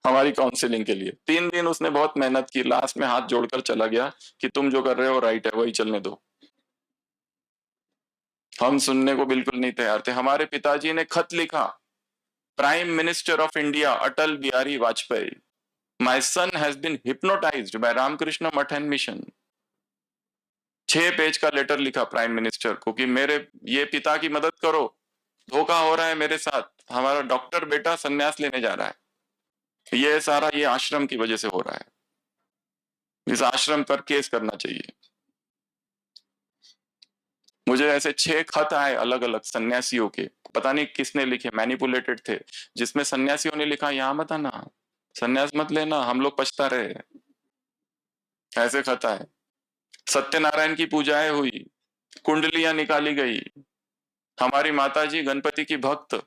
हमारी काउंसलिंग के लिए। 3 दिन उसने बहुत मेहनत की, लास्ट में हाथ जोड़कर चला गया कि तुम जो कर रहे हो राइट है, वही चलने दो। हम सुनने को बिल्कुल नहीं तैयार थे। हमारे पिताजी ने खत लिखा, prime minister of India Atal Bihari Vajpayee, my son has been hypnotised by Ramakrishna Math and mission. 6 page का लेटर लिखा प्राइम मिनिस्टर को कि मेरे ये पिता की मदद करो, धोखा हो रहा है मेरे साथ, हमारा डॉक्टर बेटा संन्यास लेने जा रहा है। ये सारा ये आश्रम की वजह से हो रहा है। इस आश्रम पर केस करना चाहिए। मुझे ऐसे 6 खत आए अलग अलग सन्यासियों के, पता नहीं किसने लिखे, मैनिपुलेटेड थे, जिसमें सन्यासियों ने लिखा यहाँ मत आना, सन्यास मत लेना, हम लोग पछता रहे। ऐसे खत आए। सत्यनारायण की पूजाएं हुई, कुंडलियां निकाली गई, हमारी माताजी गणपति की भक्त।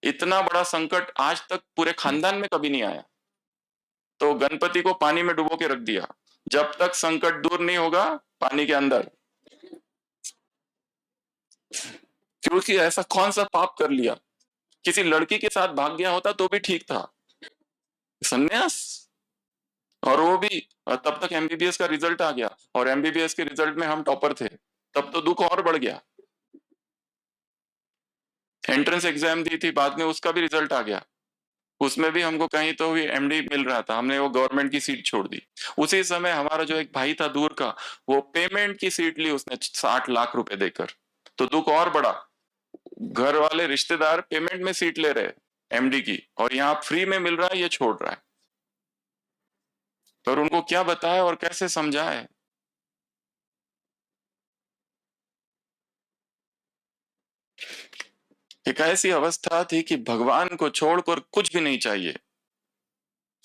इतना बड़ा संकट आज तक पूरे खानदान में कभी नहीं आया। तो गणपति को पानी में डुबो के रख दिया, जब तक संकट दूर नहीं होगा पानी के अंदर। क्योंकि ऐसा कौन सा पाप कर लिया? किसी लड़की के साथ भाग गया होता तो भी ठीक था, सन्यास। और वो भी तब तक एमबीबीएस का रिजल्ट आ गया, और एमबीबीएस के रिजल्ट में हम टॉपर थे, तब तो दुख और बढ़ गया। एंट्रेंस एग्जाम दी थी, बाद में उसका भी रिजल्ट आ गया, उसमें भी हमको कहीं तो भी एमडी मिल रहा था, हमने वो गवर्नमेंट की सीट छोड़ दी। उसी समय हमारा जो एक भाई था दूर का, वो पेमेंट की सीट ली उसने 60 लाख रुपए देकर, तो दुख और बड़ा। घर वाले रिश्तेदार पेमेंट में सीट ले रहे एमडी की, और यहाँ फ्री में मिल रहा है, ये छोड़ रहा है। पर उनको क्या बताए और कैसे समझाए? एक ऐसी अवस्था थी कि भगवान को छोड़कर कुछ भी नहीं चाहिए,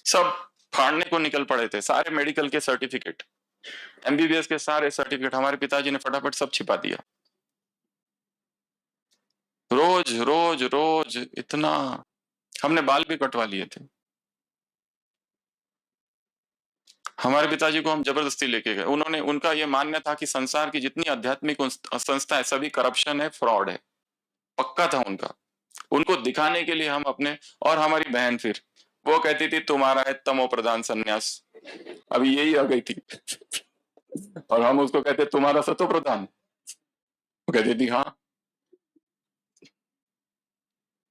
सब फाड़ने को निकल पड़े थे। सारे मेडिकल के सर्टिफिकेट, एमबीबीएस के सारे सर्टिफिकेट हमारे पिताजी ने फटाफट सब छिपा दिया। रोज रोज रोज इतना, हमने बाल भी कटवा लिए थे। हमारे पिताजी को हम जबरदस्ती लेके गए, उन्होंने, उनका ये मानना था कि संसार की जितनी आध्यात्मिक संस्था है सभी करप्शन है, फ्रॉड है, पक्का था उनका। उनको दिखाने के लिए हम अपने, और हमारी बहन फिर वो कहती थी तुम्हारा है तमो प्रधान सन्यास, अभी यही आ गई थी। और हम उसको कहते तुम्हारा सतो प्रधान, वो कहती थी हाँ।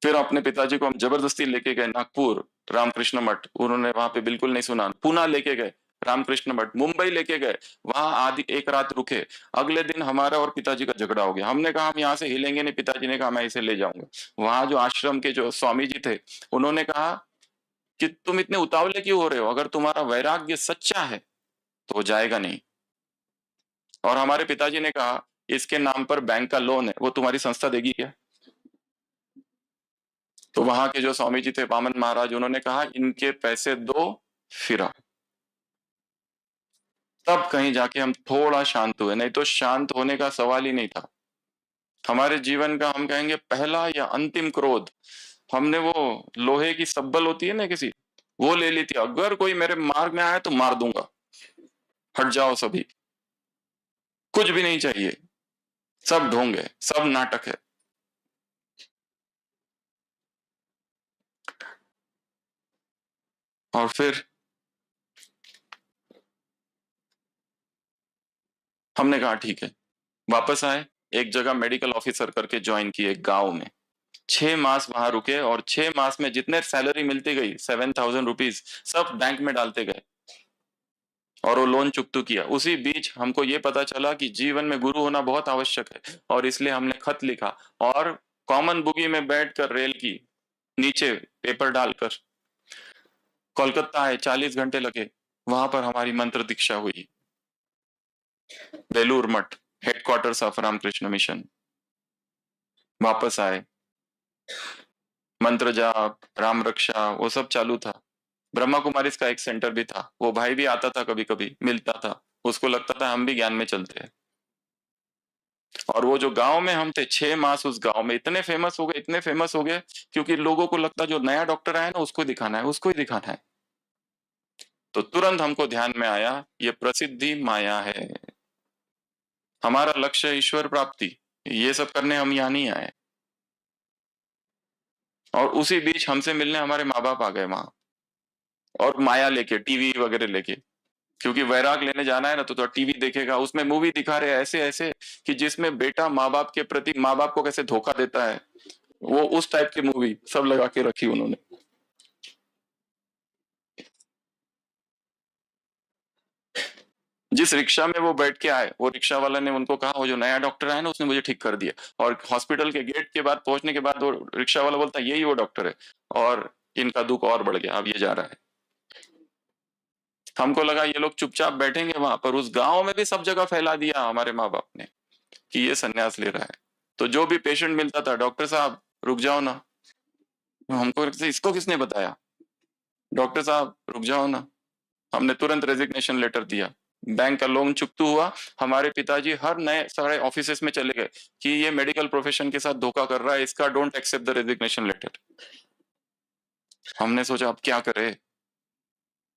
फिर अपने पिताजी को हम जबरदस्ती लेके गए नागपुर रामकृष्ण मठ, उन्होंने वहां पे बिल्कुल नहीं सुना। पुणे लेके गए रामकृष्ण मठ, मुंबई लेके गए, वहां आधी एक रात रुके। अगले दिन हमारा और पिताजी का झगड़ा हो गया, हमने कहा हम यहाँ से हिलेंगे नहीं, पिताजी ने कहा मैं इसे ले जाऊंगा। वहां जो आश्रम के जो स्वामी जी थे, उन्होंने कहा कि तुम इतने उतावले क्यों हो रहे हो, अगर तुम्हारा वैराग्य सच्चा है तो जाएगा नहीं। और हमारे पिताजी ने कहा इसके नाम पर बैंक का लोन है, वो तुम्हारी संस्था देगी क्या? तो वहां के जो स्वामी जी थे वामन महाराज, उन्होंने कहा इनके पैसे दो फिर आओ। तब कहीं जाके हम थोड़ा शांत हुए, नहीं तो शांत होने का सवाल ही नहीं था। हमारे जीवन का हम कहेंगे पहला या अंतिम क्रोध, हमने वो लोहे की सब्बल होती है ना किसी, वो ले ली थी, अगर कोई मेरे मार्ग में आया तो मार दूंगा, हट जाओ सभी, कुछ भी नहीं चाहिए, सब ढोंग है, सब नाटक है। और फिर हमने कहा ठीक है, वापस आए, एक जगह मेडिकल ऑफिसर करके ज्वाइन किए गांव में। 6 मास वहां रुके, और 6 मास में जितने सैलरी मिलती गई 7,000 रुपीज, सब बैंक में डालते गए, और वो लोन चुकतू किया। उसी बीच हमको ये पता चला कि जीवन में गुरु होना बहुत आवश्यक है, और इसलिए हमने खत लिखा, और कॉमन बुगी में बैठकर रेल की नीचे पेपर डालकर कोलकाता आए, 40 घंटे लगे, वहां पर हमारी मंत्र दीक्षा हुई। Belur Math, headquarters of Ramakrishna mission. वापस आए, मंत्र जाप, राम रक्षा, वो सब चालू था। ब्रह्मा कुमारी का एक सेंटर भी था, वो भाई भी आता था, कभी कभी मिलता था, उसको लगता था हम भी ज्ञान में चलते हैं। और वो जो गांव में हम थे, 6 मास उस गांव में इतने फेमस हो गए, इतने फेमस हो गए, क्योंकि लोगों को लगता जो नया डॉक्टर आया ना उसको ही दिखाना है, उसको ही दिखाना है। तो तुरंत हमको ध्यान में आया ये प्रसिद्धि माया है, हमारा लक्ष्य है ईश्वर प्राप्ति, ये सब करने हम यहाँ नहीं आए। और उसी बीच हमसे मिलने हमारे माँ बाप आ गए वहां, और माया लेके, टीवी वगैरह लेके, क्योंकि वैराग लेने जाना है ना, तो टीवी देखेगा, उसमें मूवी दिखा रहे हैं ऐसे ऐसे कि जिसमें बेटा माँ बाप के प्रति, माँ बाप को कैसे धोखा देता है, वो उस टाइप की मूवी सब लगा के रखी उन्होंने। जिस रिक्शा में वो बैठ के आए, वो रिक्शा वाला ने उनको कहा वो जो नया डॉक्टर आया ना उसने मुझे ठीक कर दिया। और हॉस्पिटल के गेट के बाद पहुंचने के बाद वो रिक्शा वाला बोलता यही वो डॉक्टर है। और इनका दुख और बढ़ गया, अब ये जा रहा है। हमको लगा ये लोग चुपचाप बैठेंगे वहां पर, उस गांव में भी सब जगह फैला दिया हमारे माँ बाप ने कि ये सन्यास ले रहा है। तो जो भी पेशेंट मिलता था, डॉक्टर साहब रुक जाओ ना, हमको इसको किसने बताया, डॉक्टर साहब रुक जाओ ना। हमने तुरंत रेजिग्नेशन लेटर दिया, बैंक का लोन चुकता हुआ। हमारे पिताजी हर नए सारे ऑफिसेस में चले गए कि ये मेडिकल प्रोफेशन के साथ धोखा कर रहा है, इसका don't accept the resignation letter. हमने सोचा अब क्या करें,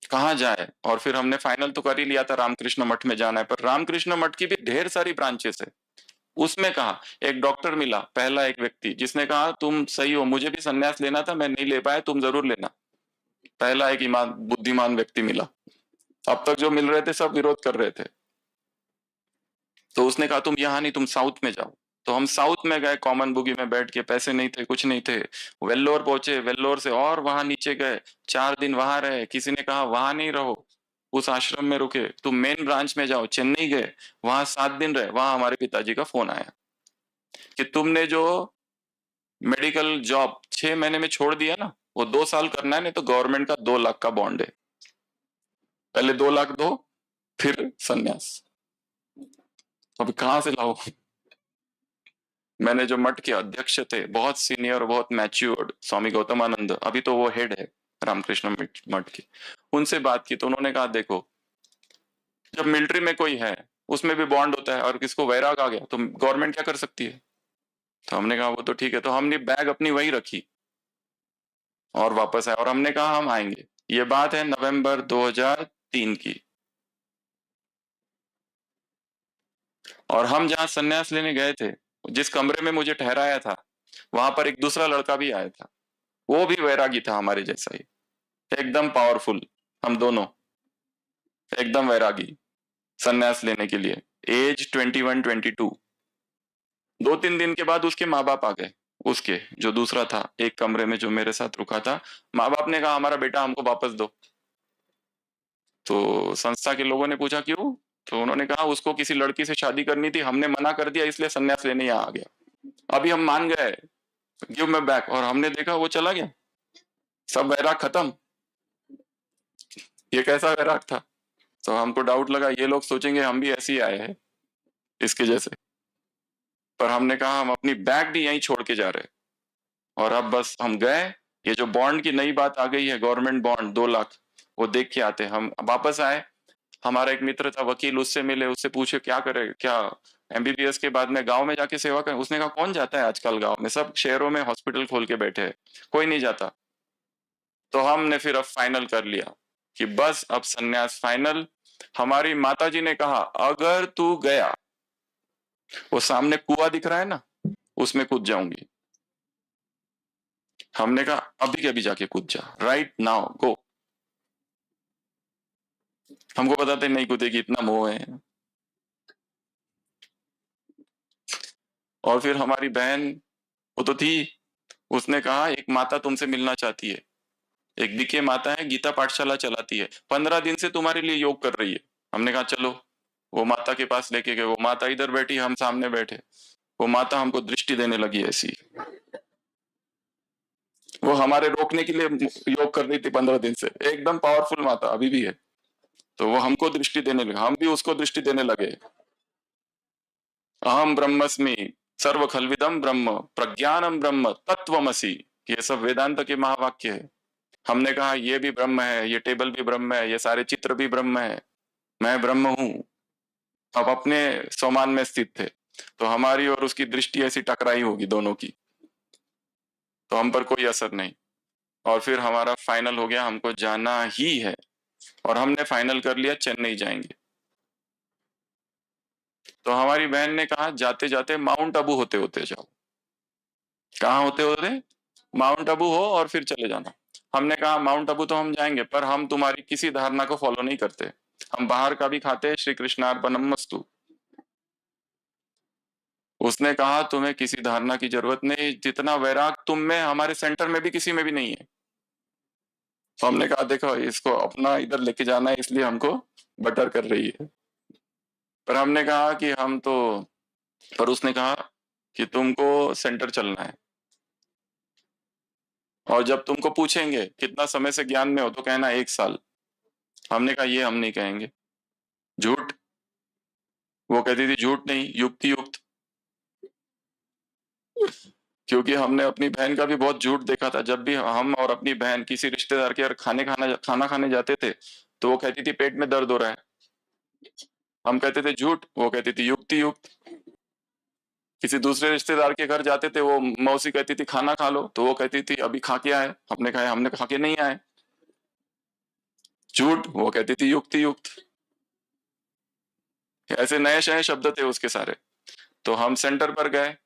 कहाँ जाए, और फिर हमने फाइनल तो कर ही लिया था रामकृष्ण मठ में जाना है, पर रामकृष्ण मठ की भी ढेर सारी ब्रांचेस है। उसमें कहा एक डॉक्टर मिला, पहला एक व्यक्ति जिसने कहा तुम सही हो, मुझे भी संन्यास लेना था, मैं नहीं ले पाया, तुम जरूर लेना। पहला एक ईमान बुद्धिमान व्यक्ति मिला। अब तक जो मिल रहे थे सब विरोध कर रहे थे। तो उसने कहा तुम यहाँ नहीं, तुम साउथ में जाओ। तो हम साउथ में गए, कॉमन बुगी में बैठ के, पैसे नहीं थे, कुछ नहीं थे। वेल्लोर पहुंचे, वेल्लोर से और वहां नीचे गए, 4 दिन वहां रहे। किसी ने कहा वहां नहीं रहो, उस आश्रम में रुके, तुम मेन ब्रांच में जाओ। चेन्नई गए, वहां 7 दिन रहे। वहां हमारे पिताजी का फोन आया कि तुमने जो मेडिकल जॉब 6 महीने में छोड़ दिया ना, वो 2 साल करना है, नहीं तो गवर्नमेंट का 2 लाख का बॉन्ड है। पहले 2 लाख दो, फिर संन्यास। अभी कहाँ से लाओ। मैंने जो मठ के अध्यक्ष थे, बहुत सीनियर, बहुत मैच्योर्ड, स्वामी गौतमानंद, अभी तो वो हेड है रामकृष्ण मठ के, उनसे बात की तो उन्होंने कहा देखो, जब मिलिट्री में कोई है उसमें भी बॉन्ड होता है, और किसको वैराग आ गया तो गवर्नमेंट क्या कर सकती है। तो हमने कहा वो तो ठीक है। तो हमने बैग अपनी वही रखी और वापस आए, और हमने कहा हम आएंगे। ये बात है नवंबर 2003 की। और हम जहाँ संन्यास लेने गए थे, जिस कमरे में मुझे ठहराया था, वहां पर एक दूसरा लड़का भी आया था। वो भी वैरागी था हमारे जैसा ही, एकदम पावरफुल। हम दोनों एकदम वैरागी, संन्यास लेने के लिए, एज 21-22। 2-3 दिन के बाद उसके माँ बाप आ गए, उसके जो दूसरा था एक कमरे में जो मेरे साथ रुका था। माँ बाप ने कहा हमारा बेटा हमको वापस दो। तो संस्था के लोगों ने पूछा क्यों, तो उन्होंने कहा उसको किसी लड़की से शादी करनी थी, हमने मना कर दिया, इसलिए संन्यास लेने यहाँ आ गया। अभी हम मान गए, गिव मी बैक। और हमने देखा वो चला गया, सब वैराग खत्म। ये कैसा वैराग था। तो हमको डाउट लगा ये लोग सोचेंगे हम भी ऐसे ही आए हैं इसके जैसे। पर हमने कहा हम अपनी बैग भी यहीं छोड़ के जा रहे हैं, और अब बस हम गए। ये जो बॉन्ड की नई बात आ गई है, गवर्नमेंट बॉन्ड 2 लाख, वो देख के आते। हम वापस आए, हमारा एक मित्र था वकील, उससे मिले, उससे पूछे क्या करे, क्या एमबीबीएस के बाद में गांव में जाके सेवा करें। उसने कहा कौन जाता है आजकल गांव में, सब शहरों में हॉस्पिटल खोल के बैठे हैं, कोई नहीं जाता। तो हमने फिर अब फाइनल कर लिया कि बस अब संन्यास फाइनल। हमारी माताजी ने कहा अगर तू गया, वो सामने कुआं दिख रहा है ना, उसमें कूद जाऊंगी। हमने कहा अभी के अभी जाके कूद जा, राइट नाउ गो। हमको बताते नहीं कूदेगी, इतना मोह है। और फिर हमारी बहन, वो तो थी, उसने कहा एक माता तुमसे मिलना चाहती है, एक बीके माता है, गीता पाठशाला चलाती है, 15 दिन से तुम्हारे लिए योग कर रही है। हमने कहा चलो। वो माता के पास लेके गए, वो माता इधर बैठी, हम सामने बैठे। वो माता हमको दृष्टि देने लगी ऐसी, वो हमारे रोकने के लिए योग कर रही थी 15 दिन से, एकदम पावरफुल माता अभी भी है। तो वो हमको दृष्टि देने लगा, हम भी उसको दृष्टि देने लगे। अहम ब्रह्मस्मि, सर्व खलविदम ब्रह्म, प्रज्ञानम ब्रह्म, तत्वमसि। ये सब वेदांत के महावाक्य है। हमने कहा ये भी ब्रह्म है, ये टेबल भी ब्रह्म है, ये सारे चित्र भी ब्रह्म है, मैं ब्रह्म हूं। अब अपने स्वमान में स्थित थे, तो हमारी और उसकी दृष्टि ऐसी टकराई होगी दोनों की, तो हम पर कोई असर नहीं। और फिर हमारा फाइनल हो गया, हमको जाना ही है, और हमने फाइनल कर लिया चेन्नई जाएंगे। तो हमारी बहन ने कहा जाते जाते माउंट आबू होते होते जाओ। कहाँ होते होते, माउंट आबू हो और फिर चले जाना। हमने कहा माउंट आबू तो हम जाएंगे, पर हम तुम्हारी किसी धारणा को फॉलो नहीं करते, हम बाहर का भी खाते हैं, श्री कृष्णार्पणमस्तु। उसने कहा तुम्हें किसी धारणा की जरूरत नहीं, जितना वैराग तुम में, हमारे सेंटर में भी किसी में भी नहीं है। तो हमने कहा देखो इसको अपना इधर लेके जाना है, इसलिए हमको बटर कर रही है। पर हमने कहा कि हम तो, पर उसने कहा कि तुमको सेंटर चलना है। और जब तुमको पूछेंगे कितना समय से ज्ञान में हो तो कहना 1 साल। हमने कहा ये हम नहीं कहेंगे। झूठ? वो कहती थी झूठ नहीं, युक्ति युक्त। क्योंकि हमने अपनी बहन का भी बहुत झूठ देखा था। जब भी हम और अपनी बहन किसी रिश्तेदार के घर खाना खाने जाते थे तो वो कहती थी पेट में दर्द हो रहा है। हम कहते थे झूठ, वो कहती थी युक्ति युक्त। किसी दूसरे रिश्तेदार के घर जाते थे, वो मौसी कहती थी खाना खा लो, तो वो कहती थी अभी खा के आए। हमने कहा हमने खा के नहीं आए। झूठ, वो कहती थी युक्ति युक्त। ऐसे नए नए शब्द थे उसके सारे। तो हम सेंटर पर गए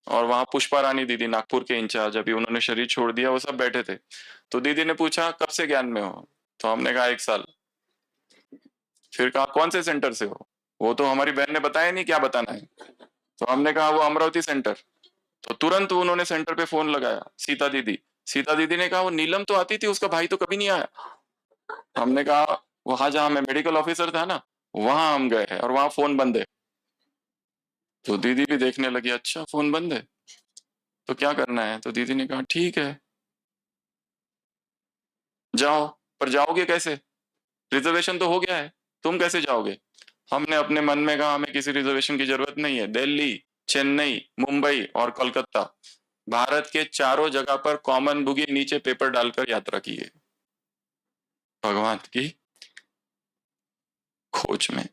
और वहां पुष्पा रानी दीदी, नागपुर के इंचार्ज, अभी उन्होंने शरीर छोड़ दिया, वो सब बैठे थे। तो दीदी ने पूछा कब से ज्ञान में हो? तो हमने कहा 1 साल। फिर कहा कौन से सेंटर से हो? वो तो हमारी बहन ने बताया नहीं क्या बताना है। तो हमने कहा वो अमरावती सेंटर। तो तुरंत उन्होंने सेंटर पे फोन लगाया, सीता दीदी। सीता दीदी ने कहा वो नीलम तो आती थी, उसका भाई तो कभी नहीं आया। हमने कहा वहां जहां मैं मेडिकल ऑफिसर था ना, वहां हम गए हैं और वहां फोन बंद है। तो दीदी भी देखने लगी, अच्छा फोन बंद है तो क्या करना है? तो दीदी ने कहा ठीक है जाओ, पर जाओगे कैसे? रिजर्वेशन तो हो गया है, तुम कैसे जाओगे? हमने अपने मन में कहा हमें किसी रिजर्वेशन की जरूरत नहीं है। दिल्ली, चेन्नई, मुंबई और कोलकाता, भारत के चारों जगह पर कॉमन बुगी नीचे पेपर डालकर यात्रा की है, भगवान की खोज में।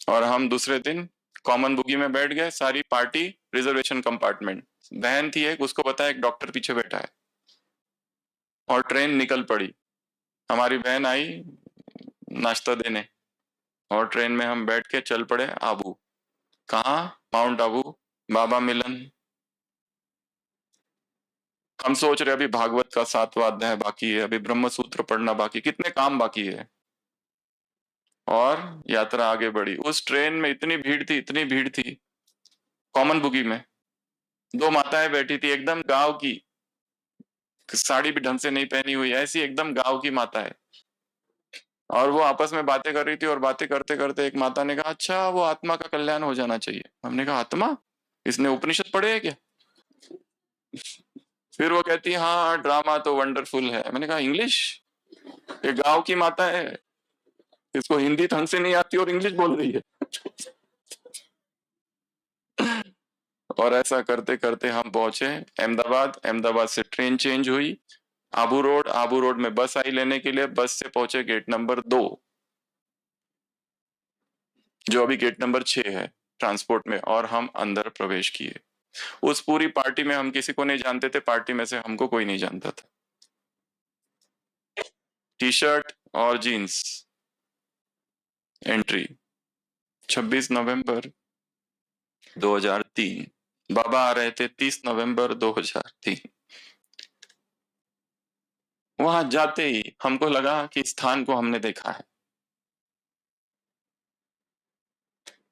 और हम दूसरे दिन कॉमन बुगी में बैठ गए, सारी पार्टी रिजर्वेशन कंपार्टमेंट। बहन थी एक, उसको पता है एक डॉक्टर पीछे बैठा है। और ट्रेन निकल पड़ी। हमारी बहन आई नाश्ता देने और ट्रेन में हम बैठ के चल पड़े आबू। कहाँ? माउंट आबू, बाबा मिलन। हम सोच रहे अभी भागवत का 7वां अध्याय बाकी है, अभी ब्रह्म सूत्र पढ़ना बाकी, कितने काम बाकी है। और यात्रा आगे बढ़ी। उस ट्रेन में इतनी भीड़ थी, इतनी भीड़ थी। कॉमन बुगी में 2 माताएं बैठी थी, एकदम गांव की, साड़ी भी ढंग से नहीं पहनी हुई, ऐसी एकदम गांव की माता है। और वो आपस में बातें कर रही थी और बातें करते करते एक माता ने कहा अच्छा वो आत्मा का कल्याण हो जाना चाहिए। हमने कहा आत्मा? इसने उपनिषद पढ़े है क्या? फिर वो कहती है हाँ ड्रामा तो वंडरफुल है। मैंने कहा इंग्लिश? ये गांव की माता है, इसको हिंदी ढंग से नहीं आती और इंग्लिश बोल रही है। और ऐसा करते करते हम पहुंचे अहमदाबाद। अहमदाबाद से ट्रेन चेंज हुई, आबू रोड। आबू रोड में बस आई लेने के लिए, बस से पहुंचे गेट नंबर 2, जो अभी गेट नंबर 6 है ट्रांसपोर्ट में, और हम अंदर प्रवेश किए। उस पूरी पार्टी में हम किसी को नहीं जानते थे, पार्टी में से हमको कोई नहीं जानता था। टी शर्ट और जीन्स, एंट्री 26 नवंबर 2003। बाबा आ रहे थे 30 नवंबर 2003। वहां जाते ही हमको लगा कि स्थान को हमने देखा है।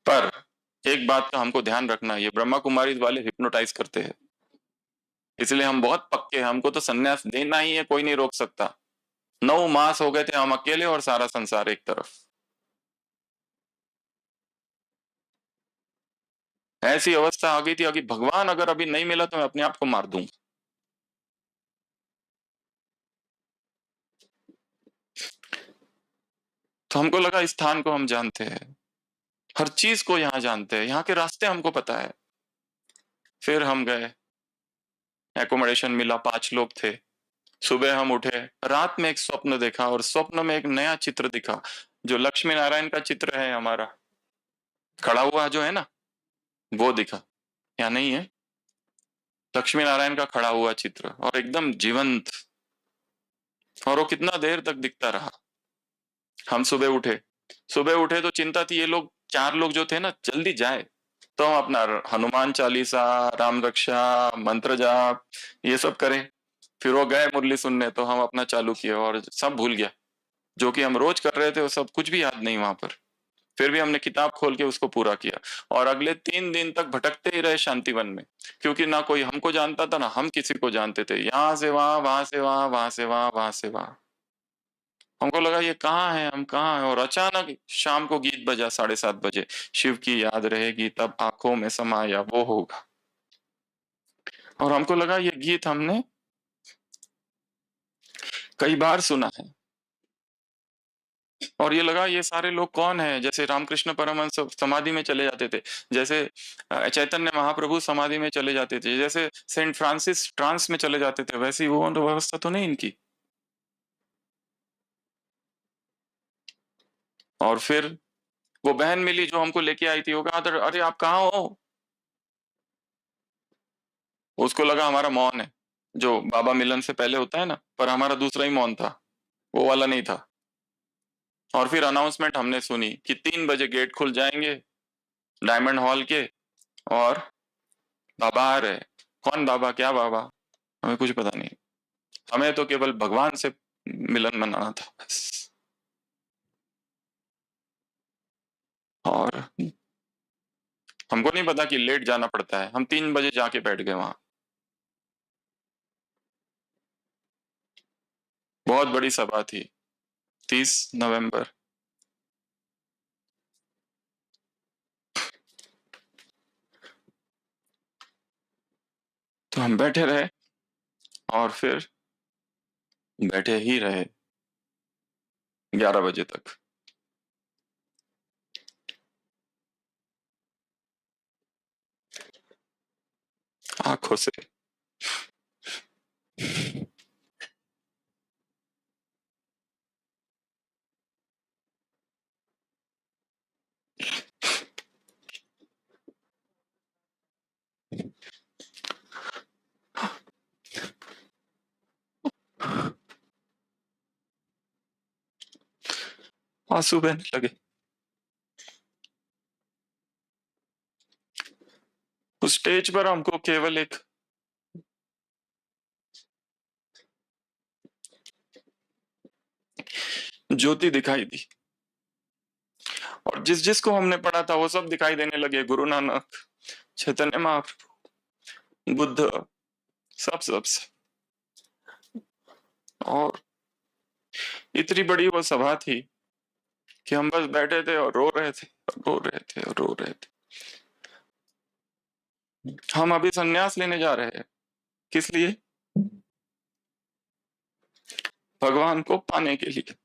पर एक बात का हमको ध्यान रखना, ये ब्रह्मा कुमारी वाले हिप्नोटाइज करते हैं, इसलिए हम बहुत पक्के हैं, हमको तो सन्यास देना ही है, कोई नहीं रोक सकता। 9 मास हो गए थे हम अकेले और सारा संसार एक तरफ। ऐसी अवस्था आ गई थी कि भगवान अगर अभी नहीं मिला तो मैं अपने आप को मार दूं। तो हमको लगा इस स्थान को हम जानते हैं, हर चीज को यहाँ जानते हैं, यहाँ के रास्ते हमको पता है। फिर हम गए, एकोमोडेशन मिला, 5 लोग थे। सुबह हम उठे, रात में एक स्वप्न देखा और स्वप्न में एक नया चित्र दिखा, जो लक्ष्मी नारायण का चित्र है हमारा खड़ा हुआ जो है ना, वो दिखा। या नहीं है? लक्ष्मी नारायण का खड़ा हुआ चित्र और एकदम जीवंत। और वो कितना देर तक दिखता रहा। हम सुबह उठे तो चिंता थी, ये लोग 4 लोग जो थे ना जल्दी जाए, तो हम अपना हनुमान चालीसा, राम रक्षा, मंत्र जाप ये सब करें। फिर वो गए मुरली सुनने, तो हम अपना चालू किया और सब भूल गया। जो कि हम रोज कर रहे थे वो सब कुछ भी याद नहीं वहां पर। फिर भी हमने किताब खोल के उसको पूरा किया और अगले 3 दिन तक भटकते ही रहे शांतिवन में, क्योंकि ना कोई हमको जानता था ना हम किसी को जानते थे। यहाँ से वहां, वहां से वहां, वहां से वहां, वहां से वहां। हमको लगा ये कहाँ है, हम कहाँ हैं। और अचानक शाम को गीत बजा 7:30 बजे, शिव की याद रहेगी तब आंखों में समाया वो होगा। और हमको लगा ये गीत हमने कई बार सुना है, और ये लगा ये सारे लोग कौन हैं? जैसे रामकृष्ण परमहंस समाधि में चले जाते थे, जैसे चैतन्य महाप्रभु समाधि में चले जाते थे, जैसे सेंट फ्रांसिस ट्रांस में चले जाते थे, वैसी वो व्यवस्था तो नहीं इनकी। और फिर वो बहन मिली जो हमको लेके आई थी, वो कहा था अरे आप कहाँ हो? उसको लगा हमारा मौन है, जो बाबा मिलन से पहले होता है ना, पर हमारा दूसरा ही मौन था, वो वाला नहीं था। और फिर अनाउंसमेंट हमने सुनी कि 3 बजे गेट खुल जाएंगे डायमंड हॉल के, और बाबा आ रहे। कौन बाबा, क्या बाबा, हमें कुछ पता नहीं। हमें तो केवल भगवान से मिलन मनाना था बस। और हमको नहीं पता कि लेट जाना पड़ता है, हम 3 बजे जाके बैठ गए वहां। बहुत बड़ी सभा थी, 30 नवंबर। तो हम बैठे रहे, और फिर बैठे ही रहे 11 बजे तक। आंखों से आंसू बहने लगे। उस स्टेज पर हमको केवल एक ज्योति दिखाई दी, और जिस जिसको हमने पढ़ा था वो सब दिखाई देने लगे, गुरु नानक, चैतन्य महाप्रभु, बुद्ध, सब। और इतनी बड़ी वो सभा थी कि हम बस बैठे थे और रो रहे थे, रो रहे थे और रो रहे थे। हम अभी संन्यास लेने जा रहे हैं, किस लिए? भगवान को पाने के लिए।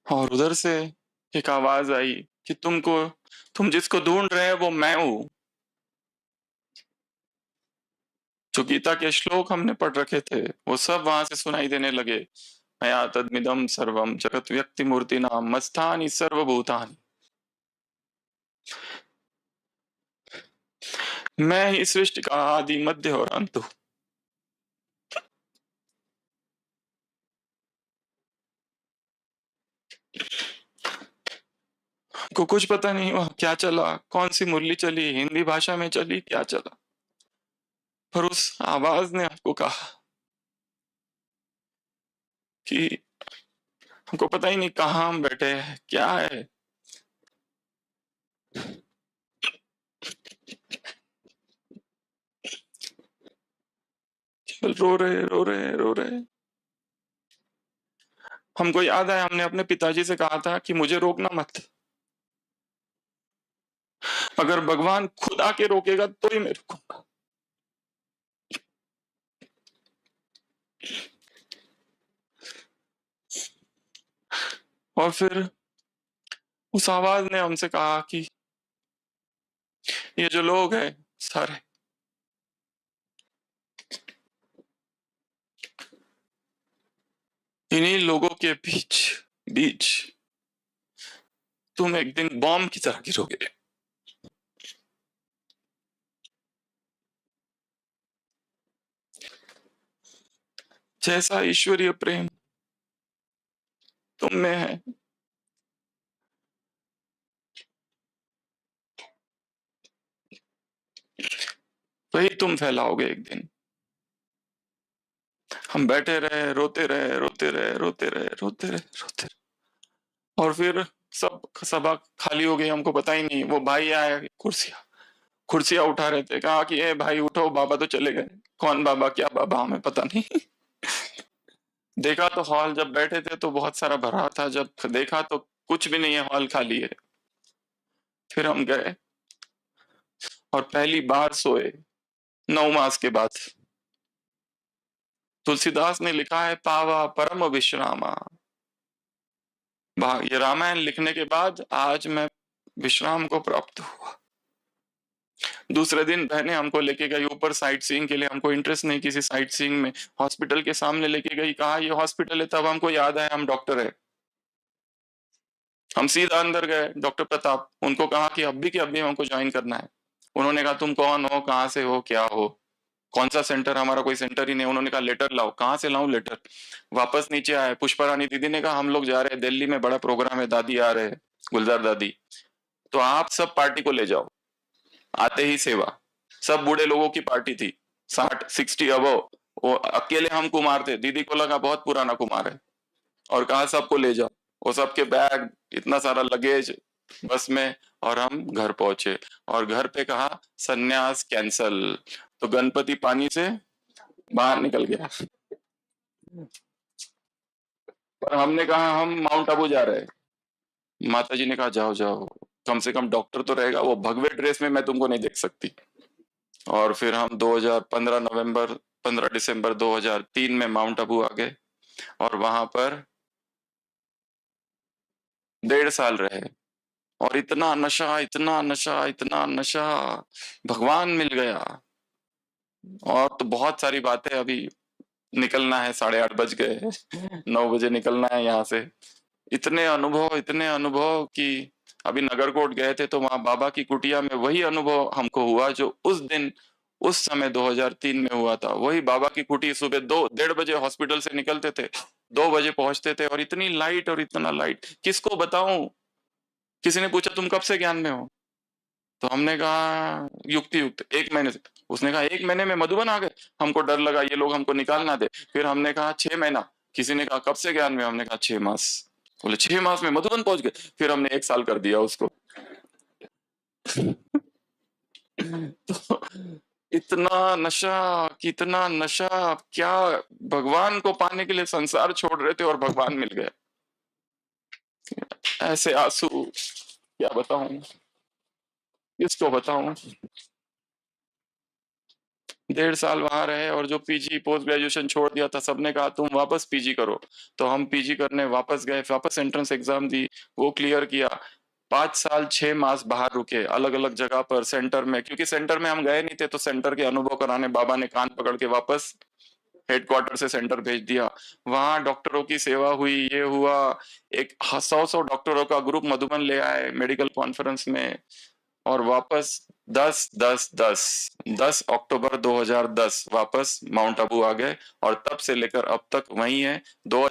और उधर से एक आवाज आई कि तुम जिसको ढूंढ रहे हैं वो मैं हूं। जो गीता के श्लोक हमने पढ़ रखे थे वो सब वहां से सुनाई देने लगे। मया तद्मिदं सर्वम जगत व्यक्ति मूर्ति नाम मस्तानि सर्वभूतानि। मैं ही सृष्टि का आदि मध्य और अंत हूं। को कुछ पता नहीं हुआ क्या चला, कौन सी मुरली चली, हिंदी भाषा में चली, क्या चला, पर उस आवाज ने हमको कहा कि हमको पता ही नहीं कहाँ हम बैठे हैं, क्या है। केवल रो रहे रो रहे रो रहे। हमको याद है हमने अपने पिताजी से कहा था कि मुझे रोकना मत, अगर भगवान खुद आके रोकेगा तो ही मैं रुकूंगा। और फिर उस आवाज ने हमसे कहा कि ये जो लोग हैं सारे, इन्हीं लोगों के बीच बीच तुम एक दिन बॉम्ब की तरह गिरोगे। जैसा ईश्वरीय प्रेम तुम में है, वही तुम फैलाओगे एक दिन। हम बैठे रहे, रोते रहे रोते रहे रोते रहे रोते रहे रोते रहे। और फिर सब सभा खाली हो गई, हमको पता ही नहीं। वो भाई आया, कुर्सियां कुर्सियां उठा रहे थे, कहा कि ए भाई उठो, बाबा तो चले गए। कौन बाबा, क्या बाबा, हमें पता नहीं। देखा तो हॉल, जब बैठे थे तो बहुत सारा भरा था, जब देखा तो कुछ भी नहीं है, हॉल खाली है। फिर हम गए और पहली बार सोए 9 मास के बाद। तुलसीदास ने लिखा है, पावा परम विश्रामा। ये रामायण लिखने के बाद आज मैं विश्राम को प्राप्त हुआ। दूसरे दिन बहनें हमको लेके गई ऊपर साइट सीइंग के लिए, हमको इंटरेस्ट नहीं किसी साइट सीइंग में। हॉस्पिटल के सामने लेके गई, कहा ये हॉस्पिटल है, तब हमको याद आया हम डॉक्टर है। हम सीधा अंदर गए, डॉक्टर प्रताप, उनको कहा कि अभी के अभी हमको ज्वाइन करना है। उन्होंने कहा तुम कौन हो, कहाँ से हो, क्या हो, कौन सा सेंटर, हमारा कोई सेंटर ही नहीं। उन्होंने कहा लेटर लाओ, कहाँ से लाऊं लेटर। वापस नीचे आए, पुष्पा रानी दीदी ने कहा हम लोग जा रहे हैं दिल्ली में, बड़ा प्रोग्राम है, दादी आ रहे हैं, गुलजार दादी, तो आप सब पार्टी को ले जाओ। आते ही सेवा, सब बूढ़े लोगों की पार्टी थी, 60 अबो। वो अकेले हम कुमार थे, दीदी को लगा बहुत पुराना कुमार है, और कहा सबको ले जाओ। वो सबके बैग, इतना सारा लगेज बस में, और हम घर पहुंचे। और घर पे कहा सन्यास कैंसल, तो गणपति पानी से बाहर निकल गया। पर हमने कहा हम माउंट आबू जा रहे हैं। माता जी ने कहा जाओ जाओ, कम से कम डॉक्टर तो रहेगा, वो भगवे ड्रेस में मैं तुमको नहीं देख सकती। और फिर हम 15 दिसंबर 2003 में माउंट आबू आ गए, और वहां पर 1.5 साल रहे। और इतना नशा, इतना नशा, इतना नशा, भगवान मिल गया। और तो बहुत सारी बातें, अभी निकलना है, 8:30 बज गए, 9 बजे निकलना है यहाँ से। इतने अनुभव, इतने अनुभव कि अभी नगरकोट गए थे तो वहां बाबा की कुटिया में वही अनुभव हमको हुआ जो उस दिन, उस समय 2003 में हुआ था। वही बाबा की कुटी, सुबह 2-1:30 बजे हॉस्पिटल से निकलते थे, 2 बजे पहुंचते थे, और इतनी लाइट, और इतना लाइट, किसको बताऊं। किसी ने पूछा तुम कब से ज्ञान में हो, तो हमने कहा युक्ति युक्त 1 महीने से। उसने कहा 1 महीने में मधुबन आ गए। हमको डर लगा ये लोग हमको निकाल ना दे। फिर हमने कहा 6 महीना। किसी ने कहा कब से ज्ञान में, हमने कहा 6 मास। बोले 6 मास में मधुबन पहुंच गए। फिर हमने 1 साल कर दिया उसको। तो इतना नशा, कितना नशा, क्या भगवान को पाने के लिए संसार छोड़ रहे थे और भगवान मिल गए। ऐसे आंसू क्या बताऊं, किसको बताऊं। 1.5 साल वहां रहे, और जो पीजी पोस्ट ग्रेजुएशन छोड़ दिया था, सबने कहा तुम वापस पीजी करो। तो हम पीजी करने वापस गए, वापस एंट्रेंस एग्जाम दी, वो क्लियर किया। 5 साल 6 मास बाहर रुके, अलग अलग जगह पर, सेंटर में, क्योंकि सेंटर में हम गए नहीं थे, तो सेंटर के अनुभव कराने बाबा ने कान पकड़ के वापस हेडक्वार्टर से सेंटर भेज दिया। वहां डॉक्टरों की सेवा हुई, ये हुआ। एक 100 डॉक्टरों का ग्रुप मधुबन ले आए मेडिकल कॉन्फ्रेंस में। और वापस 10 अक्टूबर 2010 वापस माउंट आबू आ गए, और तब से लेकर अब तक वही है। 2000